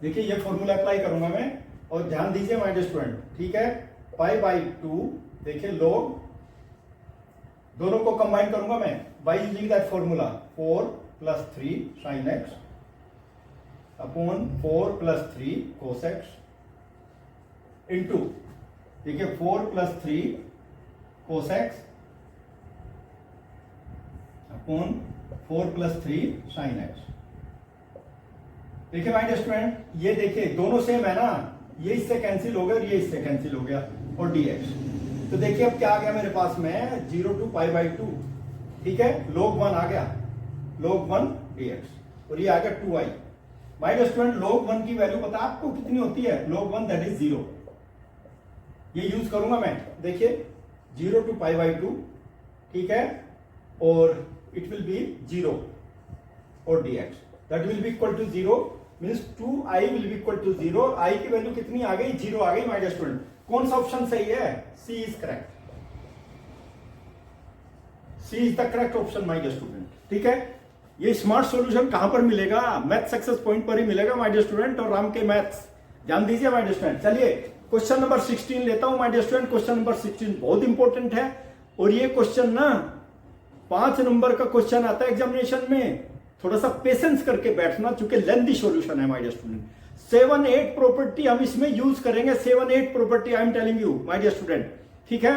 देखिए ये फॉर्मूला अप्लाई करूंगा मैं। और ध्यान दीजिए माय डियर स्टूडेंट, ठीक है, पाई बाई 2, देखिए log, दोनों को कंबाइन करूंगा मैं by using that formula 4 + 3 sin x upon 4 + 3 cos x into, देखिए 4 + 3 cos x upon 4 + 3 sin x। देखिए माय स्टूडेंट, ये देखिए दोनों सेम है ना, ये इससे कैंसिल हो गया और ये इससे कैंसिल हो गया और dx। तो देखिए अब क्या आ गया मेरे पास में 0 to π/2, ठीक है, log 1 आ गया, log 1 dx और ये आ गया 2i। माय स्टूडेंट log 1 की वैल्यू पता आपको कितनी होती है? log 1 that is 0। ये यूज करूंगा मैं, देखिए 0 to π/2, ठीक है, और इट विल बी 0 और dx that will be equal to 0 means 2i will be equal to 0। i की वैल्यू कितनी आ गई? 0 आ गई माय स्टूडेंट। कौन सा ऑप्शन सही है? C is correct, C is the correct option my student, ठीक है। ये स्मार्ट सॉल्यूशन कहां पर मिलेगा? मैथ सक्सेस पॉइंट पर ही मिलेगा माय स्टूडेंट और राम के मैथ्स, ध्यान दीजिए माय स्टूडेंट। चलिए क्वेश्चन नंबर 16 लेता हूं माय स्टूडेंट। क्वेश्चन नंबर 16 बहुत इंपॉर्टेंट है और ये क्वेश्चन ना 5 नंबर का क्वेश्चन आता है एग्जामिनेशन में, थोड़ा सा पेशेंस करके बैठना चूंकि लेंथी सॉल्यूशन है माय स्टूडेंट। 7-8 प्रॉपर्टी हम इसमें यूज करेंगे, 7-8 property I am telling you my student, ठीक है।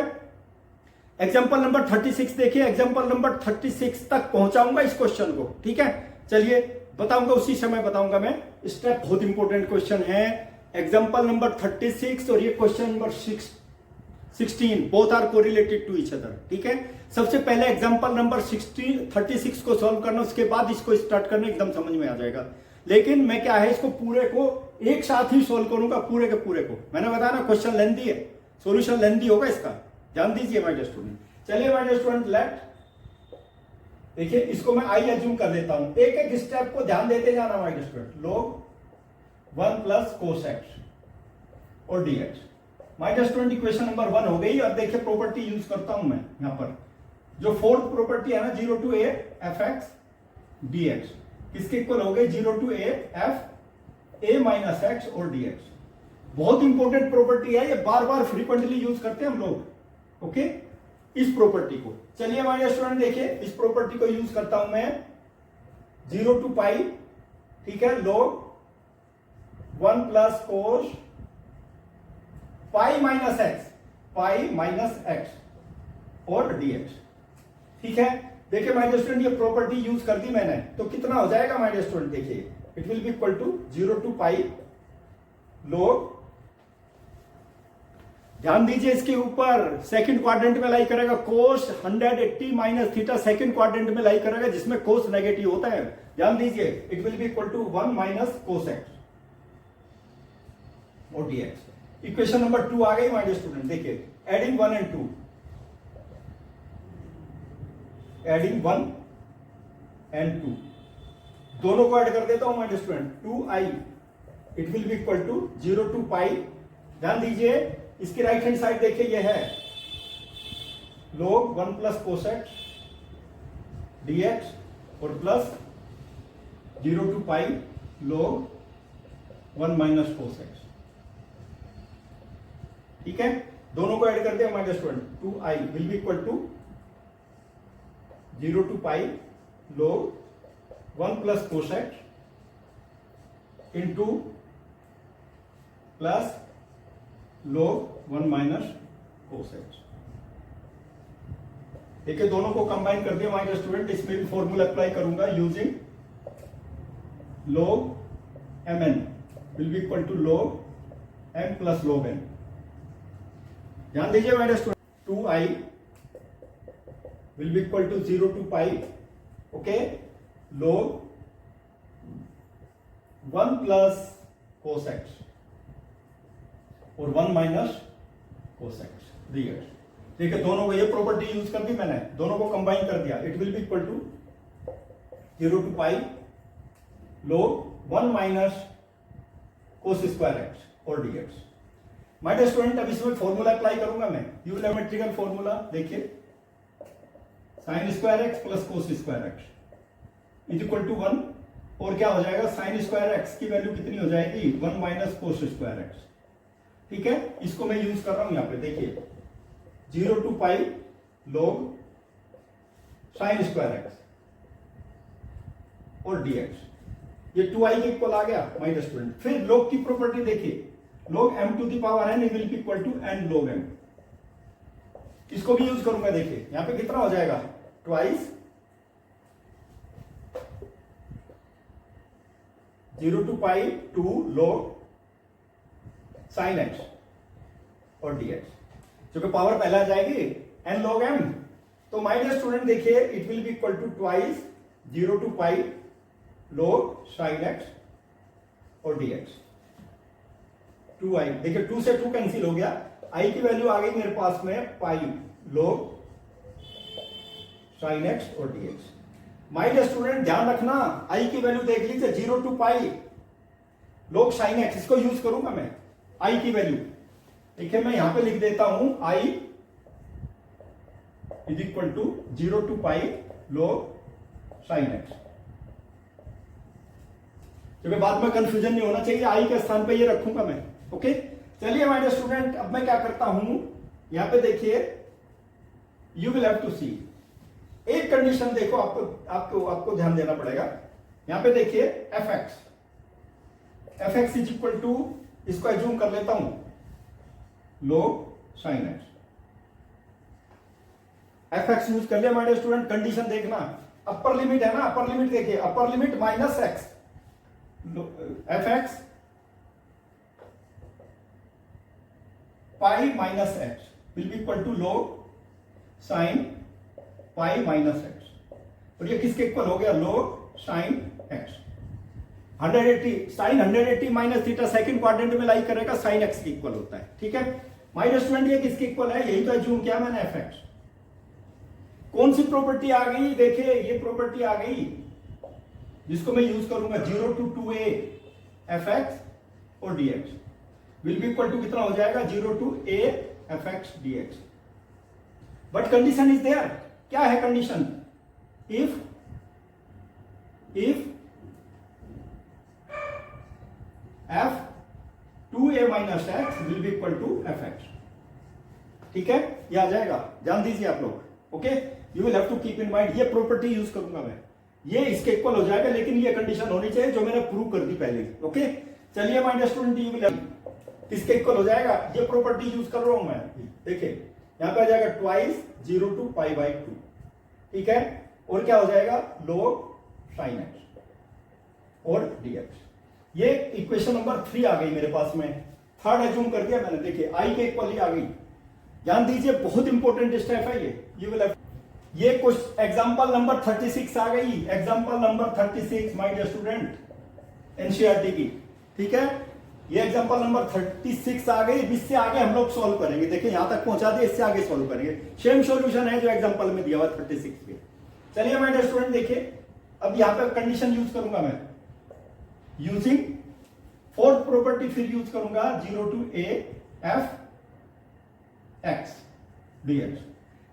एग्जांपल नंबर 36 देखिए, एग्जांपल नंबर 36 तक पहुंचाऊंगा इस क्वेश्चन को, ठीक है। चलिए बताऊंगा, उसी समय बताऊंगा मैं, स्टेप बहुत इंपॉर्टेंट क्वेश्चन है। एग्जांपल नंबर 36 और ये क्वेश्चन नंबर 16 both are correlated to each other, ठीक है। सबसे पहले एग्जांपल नंबर 36 को सॉल्व करना, उसके बाद इसको स्टार्ट करना, एकदम समझ में आ जाएगा। लेकिन मैं क्या है, इसको पूरे को एक साथ ही सॉल्व करूंगा, पूरे के पूरे को। मैंने बताया ना क्वेश्चन लेंथी है, सॉल्यूशन लेंथी होगा इसका, ध्यान दीजिए माय स्टूडेंट। चलिए माय स्टूडेंट लेट, देखिए इसको मैं आई एज्यूम कर लेता हूं, एक एक स्टेप को ध्यान देते जाना my student. log 1 + cos x और dx। My student equation number 1 हो गई। और देखिए प्रॉपर्टी यूज करता हूं मैं यहां पर, जो फोर्थ प्रॉपर्टी है ना 0 to a f(x) dx, किसके इक्वल हो गए? 0 to a f a - x और dx। बहुत इंपॉर्टेंट प्रॉपर्टी है ये, बार बार फ्रीक्वेंटली यूज करते हैं हम लोग, ओके, इस प्रॉपर्टी को। चलिए हमारे स्टूडेंट देखिए, इस प्रॉपर्टी को यूज करता हूं मैं 0 to π, ठीक है, log 1 + cos π - x और dx, ठीक है। देखिए माय स्टूडेंट ये प्रॉपर्टी यूज कर दी मैंने, तो कितना हो जाएगा माय स्टूडेंट? देखिए it will be equal to 0 to π log, ध्यान दीजिए इसके ऊपर सेकंड क्वाड्रेंट में लाई करेगा, cos 180 - थीटा सेकंड क्वाड्रेंट में लाई करेगा, जिसमें cos नेगेटिव होता है, ध्यान दीजिए। It will be equal to 1 - cos x और dx। इक्वेशन नंबर 2 आ गई माय स्टूडेंट। देखिए एडिंग 1 and 2, एडिंग 1 and 2, दोनों को ऐड कर देता हूं my student. 2i it will be equal to 0 to π, ध्यान दीजिए इसकी राइट हैंड साइड देखिए ये है log 1 + cos x dx और plus 0 to π log 1 - cos x, ठीक है। दोनों को ऐड कर दिया my student. 2i will be equal to 0 to π log 1 + cos x into plus log 1 - cos x। देखिए दोनों को कंबाइन कर दिया माय स्टूडेंट। इसमें भी फॉर्मूला अप्लाई करूंगा using log mn will be equal to log m + log n। ध्यान दीजिए my student, 2i will be equal to 0 to π, okay, log 1 + cos x और 1 - cos x dx। देखिए दोनों को ये प्रॉपर्टी यूज कर दी मैंने, दोनों को कंबाइन कर दिया। It will be equal to 0 to π log 1 - cos square x और dx। माय स्टूडेंट अब इसमें फॉर्मूला अप्लाई करूंगा मैं, यूलैमेट्रिकल फॉर्मूला। देखिए sin square x + cos square x is equal to 1, और क्या हो जाएगा sin स्क्वायर x की वैल्यू कितनी हो जाएगी? 1 - cos स्क्वायर x। ठीक है, इसको मैं यूज कर रहा हूं यहां पे, देखिए 0 to pi log sine square x और dx, ये 2i के इक्वल आ गया माय डियर स्टूडेंट। फिर log की प्रॉपर्टी देखिए, log m to the power n will be equal to n log m, इसको भी यूज करूंगा। देखिए यहां पे कितना हो जाएगा, twice 0 to pi 2 log sine x और dx, जो कि पावर पहला आ जाएगी n log m, तो माय डियर स्टूडेंट देखिए it will be equal to twice 0 to pi log sine x और dx, 2i, देखिए 2 से 2 कैंसिल हो गया, i की वैल्यू आ गई मेरे पास में पाई log साइन एक्स और dx। माय डियर स्टूडेंट ध्यान रखना, i की वैल्यू देख लीजिए 0 to pi log sine x, इसको यूज करूंगा मैं i की वैल्यू। देखिए मैं यहां पे लिख देता हूं i is equal to 0 to pi log sine x, क्योंकि बाद में कंफ्यूजन नहीं होना चाहिए, i के स्थान पे ये रखूंगा मैं। ओके, चलिए माय डियर स्टूडेंट अब मैं क्या करता हूं, यहां पे देखिए यू विल हैव टू सी, एक कंडीशन देखो, आपको ध्यान देना पड़ेगा। यहां पे देखिए f x is equal to, इसको एज्यूम कर लेता हूं log sine x, f x use कर लिया माय डियर स्टूडेंट। कंडीशन देखना, अपर लिमिट है ना, अपर लिमिट देखिए, upper limit minus x, f x pi minus x will be equal to log sine pi minus x, और ये किसके equal हो गया, log sine x. 180 sine 180 minus theta second quadrant में lie करेगा, साइन एक्स के equal होता है। ठीक है माय डियर स्टूडेंट, ये किसके इक्वल है, यही तो एज्यूम किया मैंने, एफ एक्स। कौन सी प्रॉपर्टी आ गई, देखिए ये प्रॉपर्टी आ गई जिसको मैं यूज करूंगा, 0 to 2a एफ एक्स और dx will be equal to कितना हो जाएगा, 0 to a F x dx। But condition is there, क्या है condition, if f 2a minus x will be equal to f x. ठीक है, ये आ जाएगा, ध्यान दीजिए आप लोग। Okay, you will have to keep in mind, ये प्रॉपर्टी यूज करूंगा मैं, ये इसके इक्वल हो जाएगा, लेकिन ये कंडीशन होनी चाहिए जो मैंने प्रूव कर दी पहले। ओके, चलिए my dear student, you will इसके इक्वल हो जाएगा, ये प्रॉपर्टी यूज कर रहा हूं मैं। देखिए यहां पे आ जाएगा ट्वाइस 0 to पाई बाई 2, ठीक है, और क्या हो जाएगा, log साइन एक्स और dx। ये इक्वेशन नंबर 3 आ गई मेरे पास में, थर्ड एज्यूम कर दिया मैंने। देखिए i के इक्वल ही आ गई, ध्यान दीजिए बहुत इंपॉर्टेंट स्टेप है ये। यू विल हैव, ये कुछ एग्जांपल नंबर 36 आ गई, example number 36 my dear student NCERT की। ठीक है, ये एग्जांपल नंबर 36 आ गई, इससे आगे हम लोग सॉल्व करेंगे। देखिए यहां तक पहुंचा दिए, इससे आगे सॉल्व करेंगे, सेम सॉल्यूशन है जो एग्जांपल में दिया हुआ 36 पे। चलिए माय डियर स्टूडेंट देखिए, अब यहां पे कंडीशन यूज करूंगा मैं, यूजिंग फोर्थ प्रॉपर्टी फिर यूज करूंगा, 0 to a F x dx,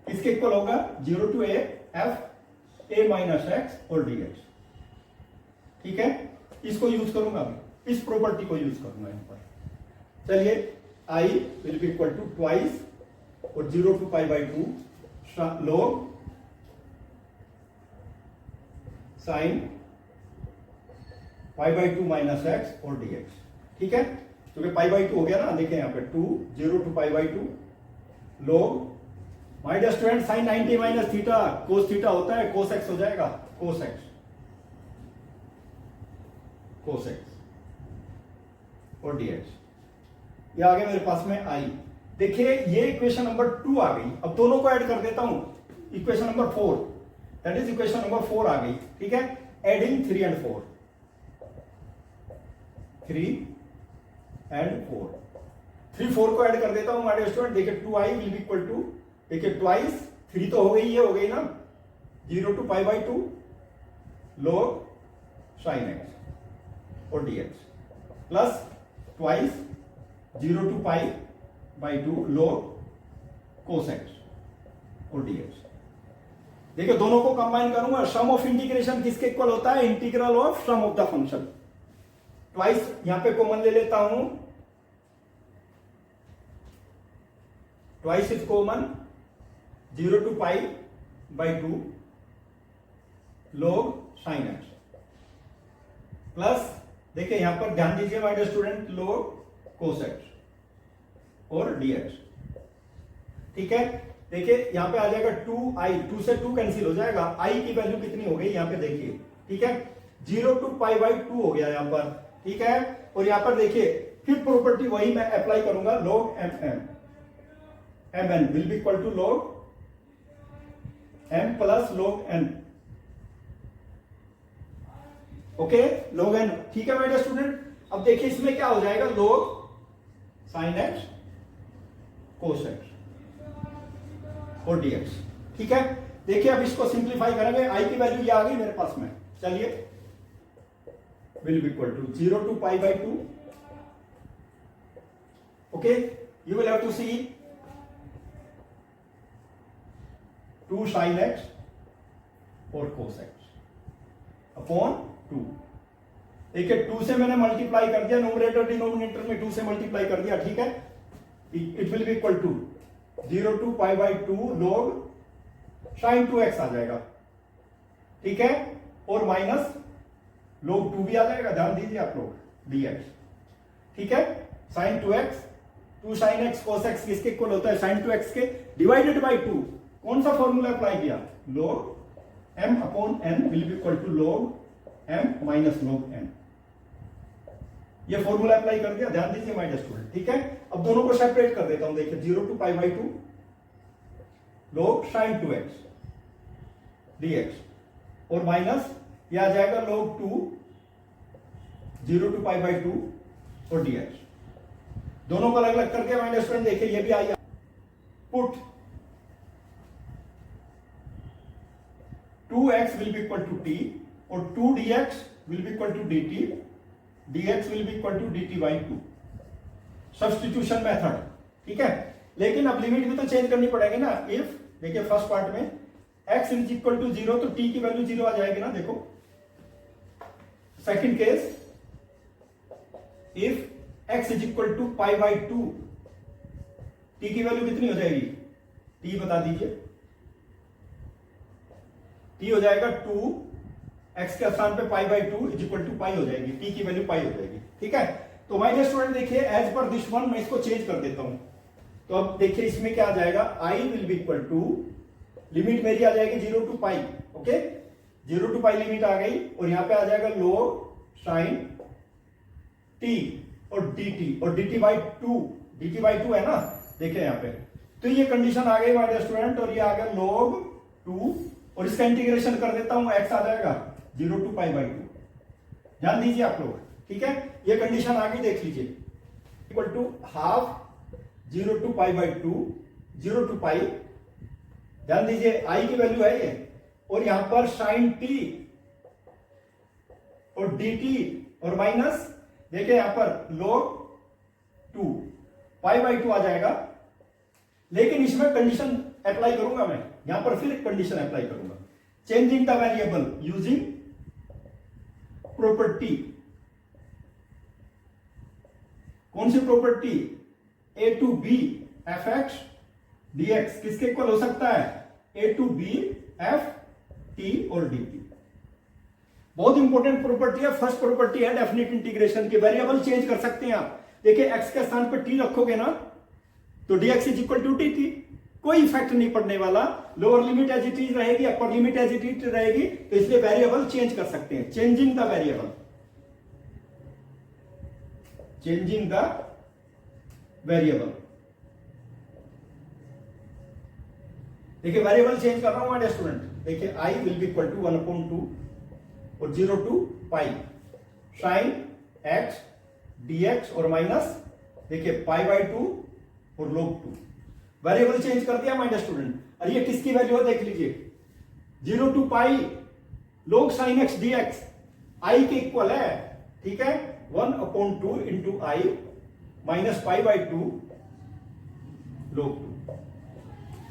इसके इक्वल होगा 0 to a F A minus x और dx। ठीक है, इसको यूज करूंगा अभी, इस प्रॉपर्टी को यूज करूंगा यहां पर। चलिए i will be equal to twice और 0 to pi by 2 log sine pi by 2 minus x और dx। ठीक है, क्योंकि पाई बाई 2 हो गया ना, देखिए यहां पे 2 0 to pi by 2 log my dear student sine 90 minus theta cos theta होता है, कोस एक्स हो जाएगा, कोस एक्स और dx। ये आ गया मेरे पास में i। देखिए ये इक्वेशन नंबर 2 आ गई, अब दोनों को ऐड कर देता हूं, equation number 4, that is equation number 4 आ गई। ठीक है, एडिंग 3 and 4, 3 4 को ऐड कर देता हूं माय डियर स्टूडेंट। देखिए 2i will be equal to, देखिए ट्वाइस 3 तो हो गई, ये हो गई ना, 0 to pi by 2 log sine x और dx plus twice 0 to pi by 2 log cos x और dx। देखिए दोनों को कंबाइन करूंगा, सम ऑफ इंटीग्रेशन किसके इक्वल होता है, integral of sum of the function. Twice यहां पे कॉमन ले लेता हूं, twice is common, 0 to pi by 2 log sin x plus देखिए यहां पर ध्यान दीजिए my dear student, log cos x और dx। ठीक है, देखिए यहां पे आ जाएगा 2i, 2 से 2 कैंसिल हो जाएगा, i की वैल्यू कितनी हो गई यहां पे देखिए। ठीक है, 0 to पाई बाई 2 हो गया यहां पर। ठीक है, और यहां पर देखिए फिर प्रॉपर्टी वही मैं अप्लाई करूंगा, log mn will be equal to log m plus log n। Okay, log n। ठीक है मेरे स्टूडेंट, अब देखिए इसमें क्या हो जाएगा, log sin x cos x और dx। ठीक है, देखिए अब इसको सिंप्लीफाई करेंगे, i की वैल्यू ये आ गई मेरे पास में। चलिए, will be equal to 0 to pi by 2। Okay, you will have to see 2 sin x और cos x अपॉन 2। देखिए 2 से मैंने मल्टीप्लाई कर दिया, न्यूमरेटर डिनोमिनेटर में 2 से मल्टीप्लाई कर दिया। ठीक है, it will be equal to 0 to pi by 2 log sin 2x आ जाएगा। ठीक है, और माइनस log 2 भी आ जाएगा, ध्यान दीजिए आप लोग, dx। ठीक है, sin 2x, 2 sin x cos x किसके इक्वल होता है, sin 2x के डिवाइडेड बाई 2। कौन सा फॉर्मूला अप्लाई किया, log m upon n will be equal to log m minus log n। ये फॉर्मूला अप्लाई कर दिया, ध्यान दीजिए माय डियर स्टूडेंट। ठीक है, अब दोनों को सेपरेट कर देता हूं, देखिए 0 to pi by 2 log sin 2x dx और माइनस ये आ जाएगा log 2 0 to पाई बाई 2 और dx। दोनों को अलग अलग करके माय डियर स्टूडेंट देखिए ये भी आया, put 2x will be equal to t और 2 dx will be equal to dt, dx will be equal to dt by 2। Substitution method. ठीक है, लेकिन अब लिमिट भी तो चेंज करनी पड़ेगी ना। इफ देखिए फर्स्ट पार्ट में x इज इक्वल टू 0 तो t की वैल्यू 0 आ जाएगी ना, देखो। Second case, if x is equal to pi by 2 t की वैल्यू कितनी हो जाएगी, t बता दीजिए। t हो जाएगा 2, x के स्थान पे pi by 2 is equal to pi हो जाएगी, t की वैल्यू पाई हो जाएगी। ठीक है, तो माय डियर स्टूडेंट देखिए एज पर दिस वन मैं इसको चेंज कर देता हूं। तो अब देखिए इसमें क्या आ जाएगा, i will be equal to, limit मेरी आ जाएगी 0 to pi. Okay, 0 to pi limit आ गई और यहां पे आ जाएगा log sin t और dt और dt बाई 2, dt बाई 2 है ना, देखिए यहां पे। तो ये कंडीशन आ गई माय डियर स्टूडेंट, और ये आ गया log 2 और इसका इंटीग्रेशन कर देता हूं, x आ जाएगा 0 to पाई बाई 2। ध्यान दीजिए आप लोग। ठीक है, ये कंडीशन आ गई, देख लीजिए, equal to half 0 to pi by 2 0 to pi. ध्यान दीजिए i की वैल्यू है ये, और यहां पर sin t और dt और माइनस देखिए यहां पर log 2 पाई बाई 2 आ जाएगा। लेकिन इसमें कंडीशन अप्लाई करूंगा मैं, यहां पर फिर कंडीशन अप्लाई करूंगा, changing the variable using property. कौन सी property, a to b fx dx किसके इक्वल हो सकता है, a to b f t और dt। बहुत इंपॉर्टेंट प्रॉपर्टी है, फर्स्ट प्रॉपर्टी है डेफिनेट इंटीग्रेशन की, वेरिएबल चेंज कर सकते हैं आप। देखिए x के स्थान पर t रखोगे ना तो dx is equal to dt, कोई इफेक्ट नहीं पड़ने वाला, lower limit as it is रहेगी, upper limit as it is रहेगी, तो इसलिए वेरिएबल चेंज कर सकते हैं, changing the variable, changing the variable. देखिए वेरिएबल चेंज कर रहा हूं हमारे स्टूडेंट, देखिए i will be equal to 1/2 और 0 to पाई sin x dx और माइनस देखिए पाई बाई 2 और log 2। वेरिएबल चेंज कर दिया माय स्टूडेंट, और ये किसकी वैल्यू है देख लीजिए, 0 to pi log sin x dx i के इक्वल है। ठीक है, 1/2 into I minus pi by 2 log 2।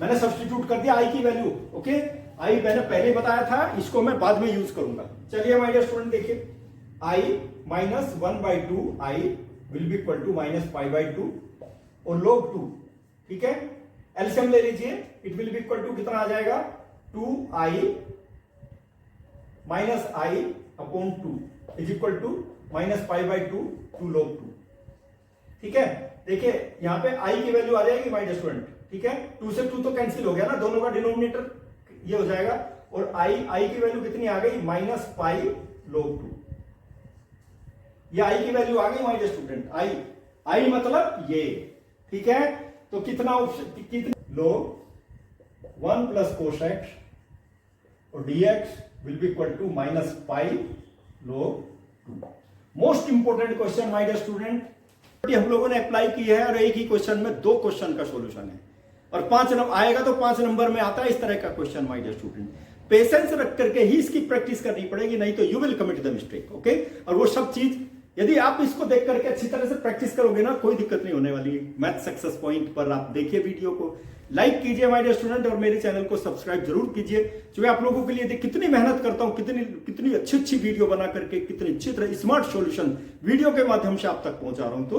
मैंने सब्स्टिट्यूट कर दिया i की वैल्यू। ओके, i मैंने पहले बताया था, इसको मैं बाद में यूज करूंगा। चलिए माय डियर स्टूडेंट देखिए, i minus 1/2 i will be equal to minus pi by 2 और log 2। ठीक है, एलसीएम ले लीजिए, it will be equal to कितना आ जाएगा 2i minus i upon 2 is equal to minus pi by 2 2 log 2। ठीक है, देखिए यहां पे i की वैल्यू आ जाएगी माय डियर स्टूडेंट। ठीक है, 2 से 2 तो कैंसिल हो गया ना, दोनों का डिनोमिनेटर ये हो जाएगा, और i की वैल्यू कितनी आ गई माइनस पाई log 2। ये i की वैल्यू आ गई माय डियर स्टूडेंट, i मतलब ये। ठीक है, तो कितना ऑप्शन कितनी log 1 प्लस कोसेक और dx will be equal to minus pi log 2। Most important question my dear student, हम लोगों ने अप्लाई की है और एक ही क्वेश्चन में 2 क्वेश्चन का सॉल्यूशन है, और 5 नंबर आएगा तो 5 नंबर में आता है इस तरह का question my dear student. Patience रख करके ही इसकी प्रैक्टिस करनी पड़ेगी, नहीं तो you will commit the mistake. Okay, और वो सब चीज यदि आप इसको देख करके अच्छी तरह से प्रैक्टिस करोगे ना, कोई दिक्कत नहीं होने वाली। मैथ सक्सेस पॉइंट पर आप देखिए, वीडियो को लाइक कीजिए माय डियर स्टूडेंट, और मेरे चैनल को सब्सक्राइब जरूर कीजिए। जो मैं आप लोगों के लिए कितनी मेहनत करता हूं, कितनी अच्छी वीडियो बना करके, कितनी अच्छी तरह स्मार्ट सॉल्यूशन वीडियो के माध्यम से आप तक पहुंचा रहा हूं। तो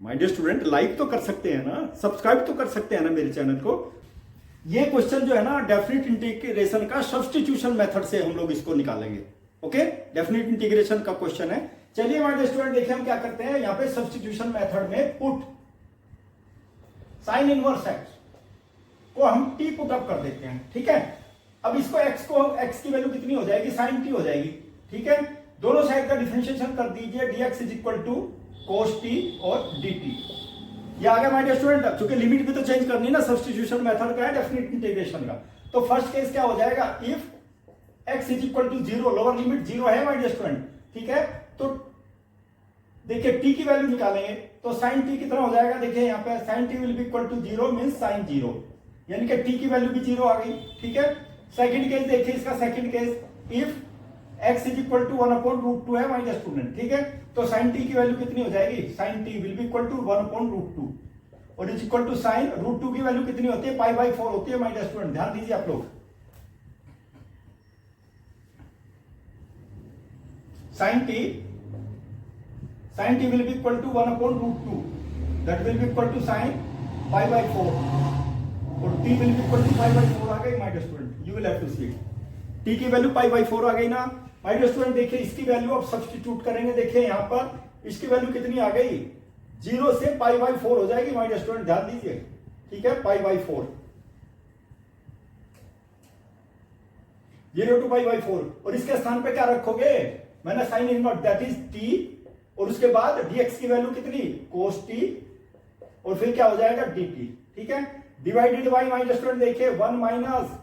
माय डियर स्टूडेंट लाइक तो कर सकते हैं ना, सब्सक्राइब तो कर सकते हैं ना मेरे चैनल को। ये क्वेश्चन जो है ना डेफिनेट इंटीग्रेशन का सब्स्टिट्यूशन मेथड से हम लोग इसको निकालेंगे। ओके, डेफिनेट इंटीग्रेशन का क्वेश्चन है। चलिए माय डियर स्टूडेंट देखिए हम क्या करते हैं, यहां पे सब्स्टिट्यूशन मेथड में पुट साइन इनवर्स एक्स को हम टी पुट अप कर देते हैं। ठीक है, अब इसको एक्स की वैल्यू कितनी हो जाएगी, साइन टी हो जाएगी। ठीक है, दोनों साइड का डिफरेंशिएशन कर दीजिए, dx is equal to cos t और dt। ये आ गया माय डियर स्टूडेंट। चूंकि लिमिट भी तो चेंज करनी है ना, सब्स्टिट्यूशन मेथड का है डेफिनेट इंटीग्रेशन का। तो फर्स्ट केस क्या हो जाएगा, if x is equal to 0, lower limit 0 है माय डियर स्टूडेंट। ठीक है, तो देखिए t की वैल्यू निकालेंगे, तो sin t कितना हो जाएगा, देखिए यहाँ पे sin t will be equal to 0 means sin 0, यानी कि t की वैल्यू भी 0 आ गई। ठीक है, सेकंड केस देखिए, इसका second case if x is equal to 1 upon root 2 है माय डियर स्टूडेंट। ठीक है, तो sin t की वैल्यू कितनी हो जाएगी, sin t will be equal to 1 upon root 2, और is equal to sin root 2 की वैल्यू कितनी होती है, पाई बाई 4 होती है माय डियर स्टूडेंट। ध्यान दीजिए आप लोग, sin t will be equal to 1 upon root 2, that will be equal to sin pi by 4, और t will be equal to pi by 4 आ गई my dear student. You will have to see t की value pi by 4 आ गई ना my dear student. देखिए इसकी value आप सब्स्टिट्यूट करेंगे, देखिए यहां पर इसकी वैल्यू कितनी आ गई, 0 से पाई बाई 4 हो जाएगी माय डियर स्टूडेंट, ध्यान दीजिए। ठीक है, pi by 4, 0 to pi by 4, और इसके स्थान पे क्या रखोगे, मैंने sine inverse that is t, और उसके बाद dx की वैल्यू कितनी cos t, और फिर क्या हो जाएगा dt। ठीक है, divided by my dear student देखिए 1 माइनस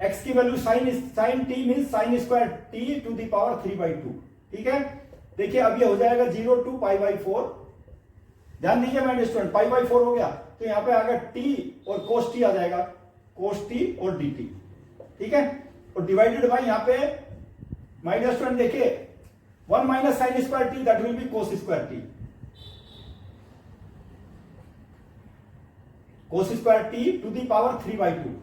x की value sin t means sin square t to the power 3/2। ठीक है, देखिए अब ये हो जाएगा 0 टू पाई बाई 4, ध्यान दीजिए my dear student, pi by 4 हो गया, तो यहां पे आ गया t और cos t आ जाएगा, cos t और dt। ठीक है, और डिवाइडेड बाई यहां पे माय डियर स्टूडेंट देखिए 1 माइनस sin square t that will be cos square t, cos square t to the power 3/2।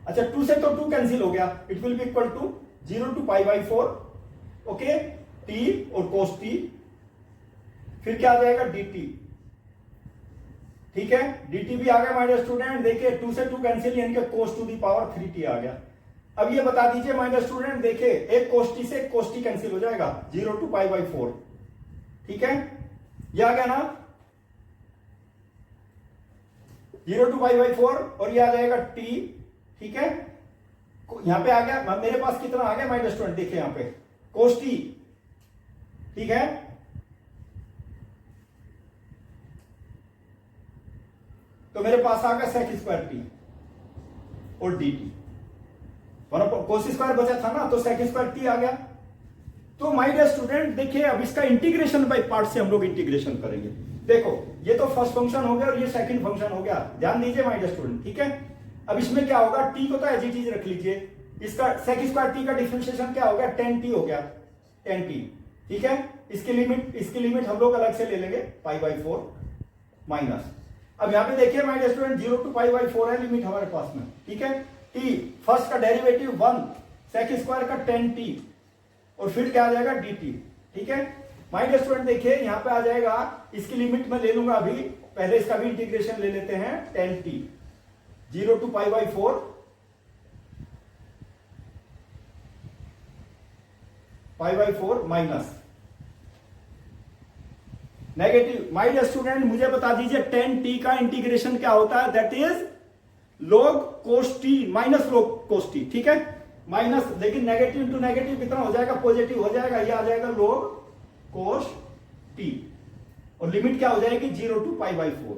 अच्छा, 2 से तो 2 कैंसिल हो गया, it will be equal to 0 to pi by 4, okay, t और cos t, फिर क्या आ जाएगा dt। ठीक है, dt भी आ गया माय डियर स्टूडेंट, देखिए 2 से 2 कैंसिल, यानी कि cos to the power 3t आ गया। अब ये बता दीजिए माय डियर स्टूडेंट, देखिए एक cos t से cos t कैंसिल हो जाएगा, 0 टू पाई बाई 4। ठीक है, ये आ गया ना 0 टू पाई बाई 4, और ये आ जाएगा t। ठीक है, यहां पे आ गया, मेरे पास कितना आ गया माय डियर स्टूडेंट, देखिए यहां पे cos t। ठीक है, तो मेरे पास आ गया sec स्क्वायर t और dt, cos स्क्वायर बचा था ना, तो sec स्क्वायर t आ गया। तो माय डियर स्टूडेंट देखिए अब इसका इंटीग्रेशन बाय पार्ट से हम लोग इंटीग्रेशन करेंगे। देखो ये तो फर्स्ट फंक्शन हो गया और ये सेकंड फंक्शन हो गया, ध्यान दीजिए माय डियर स्टूडेंट। ठीक है, अब इसमें क्या होगा, t को तो एज इट इज रख लीजिए, इसका sec स्क्वायर t का डिफरेंशिएशन क्या हो गया, tan t हो गया, tan t। ठीक है, इसकी लिमिट हम लोग अलग से ले लेंगे, पाई बाई 4 माइनस, अब यहां पे देखिए my dear student 0 to pi by 4 है लिमिट हमारे पास में। ठीक है, t फर्स्ट का डेरिवेटिव 1 sec स्क्वायर का tan t, और फिर क्या आ जाएगा dt। ठीक है, माय डियर स्टूडेंट देखिए यहां पे आ जाएगा, इसकी लिमिट मैं ले लूंगा अभी, पहले इसका भी इंटीग्रेशन ले लेते हैं tan t। 0 to pi by 4 minus negative. My dear student मुझे बता दीजिए tan t का इंटीग्रेशन क्या होता है? That is log cos t minus log cos t, ठीक है। माइनस, लेकिन नेगेटिव टू नेगेटिव कितना हो जाएगा? पॉजिटिव हो जाएगा, ये आ जाएगा log cos t। और लिमिट क्या हो जाएगी? 0 to pi by 4।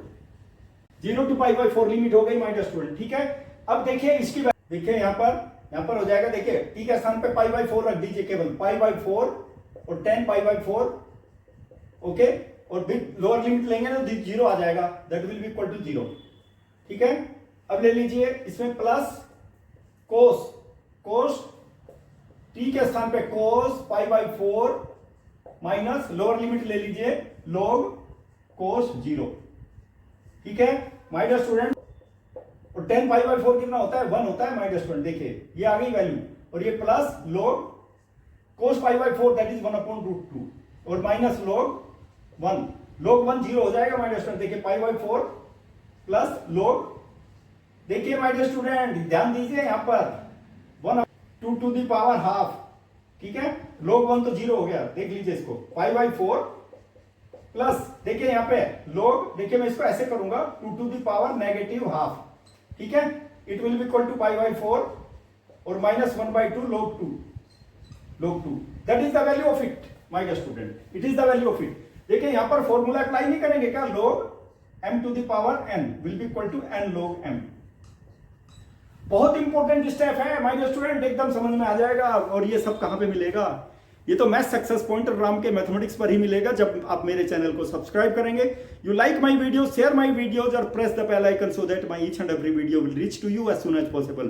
0 to pi by 4 limit हो गई माय डियर स्टूडेंट, ठीक है। अब देखिए इसकी, देखिए यहां पर हो जाएगा, देखिए t के स्थान पे पाई बाई 4 रख दीजिए, केवल पाई बाई 4 और 10 पाई बाई 4, ओके। और लोअर लिमिट लेंगे ना 0 आ जाएगा, that will be equal to 0, ठीक है। अब ले लीजिए इसमें प्लस कोस t के स्थान पे cos pi by 4 minus lower limit ले लीजिए log कोस 0, ठीक है माय डियर स्टूडेंट। और 10 पाई बाई 4 कितना होता है? 1 होता है माय डियर स्टूडेंट। देखिए ये आ गई वैल्यू, और ये plus log cos pi by 4 that is 1/√2 और माइनस log 1 0 हो जाएगा माय डियर स्टूडेंट। देखिए पाई बाई 4 प्लस log, देखिए माय डियर स्टूडेंट ध्यान दीजिए यहां पर 1 2 टू द पावर हाफ, ठीक है। log 1 तो 0 हो गया, देख लीजिए इसको पाई बाई 4 प्लस, देखिए यहां पे log, देखिए मैं इसको ऐसे करूंगा 2 to the power negative half, ठीक है। It will be equal to pi by 4 और minus 1/2 log 2 that is the value of it my dear student, it is the value of it. देखिए यहां पर फॉर्मूला अप्लाई नहीं करेंगे क्या? log m to the power n will be equal to n log m। बहुत important step है my dear student, एकदम समझ में आ जाएगा। और ये सब कहां पे मिलेगा? ये तो मैथ सक्सेस पॉइंट और राम के मैथमेटिक्स पर ही मिलेगा, जब आप मेरे चैनल को सब्सक्राइब करेंगे। You like my video, share my videos और press the bell icon so that my each and every video will reach to you as soon as possible.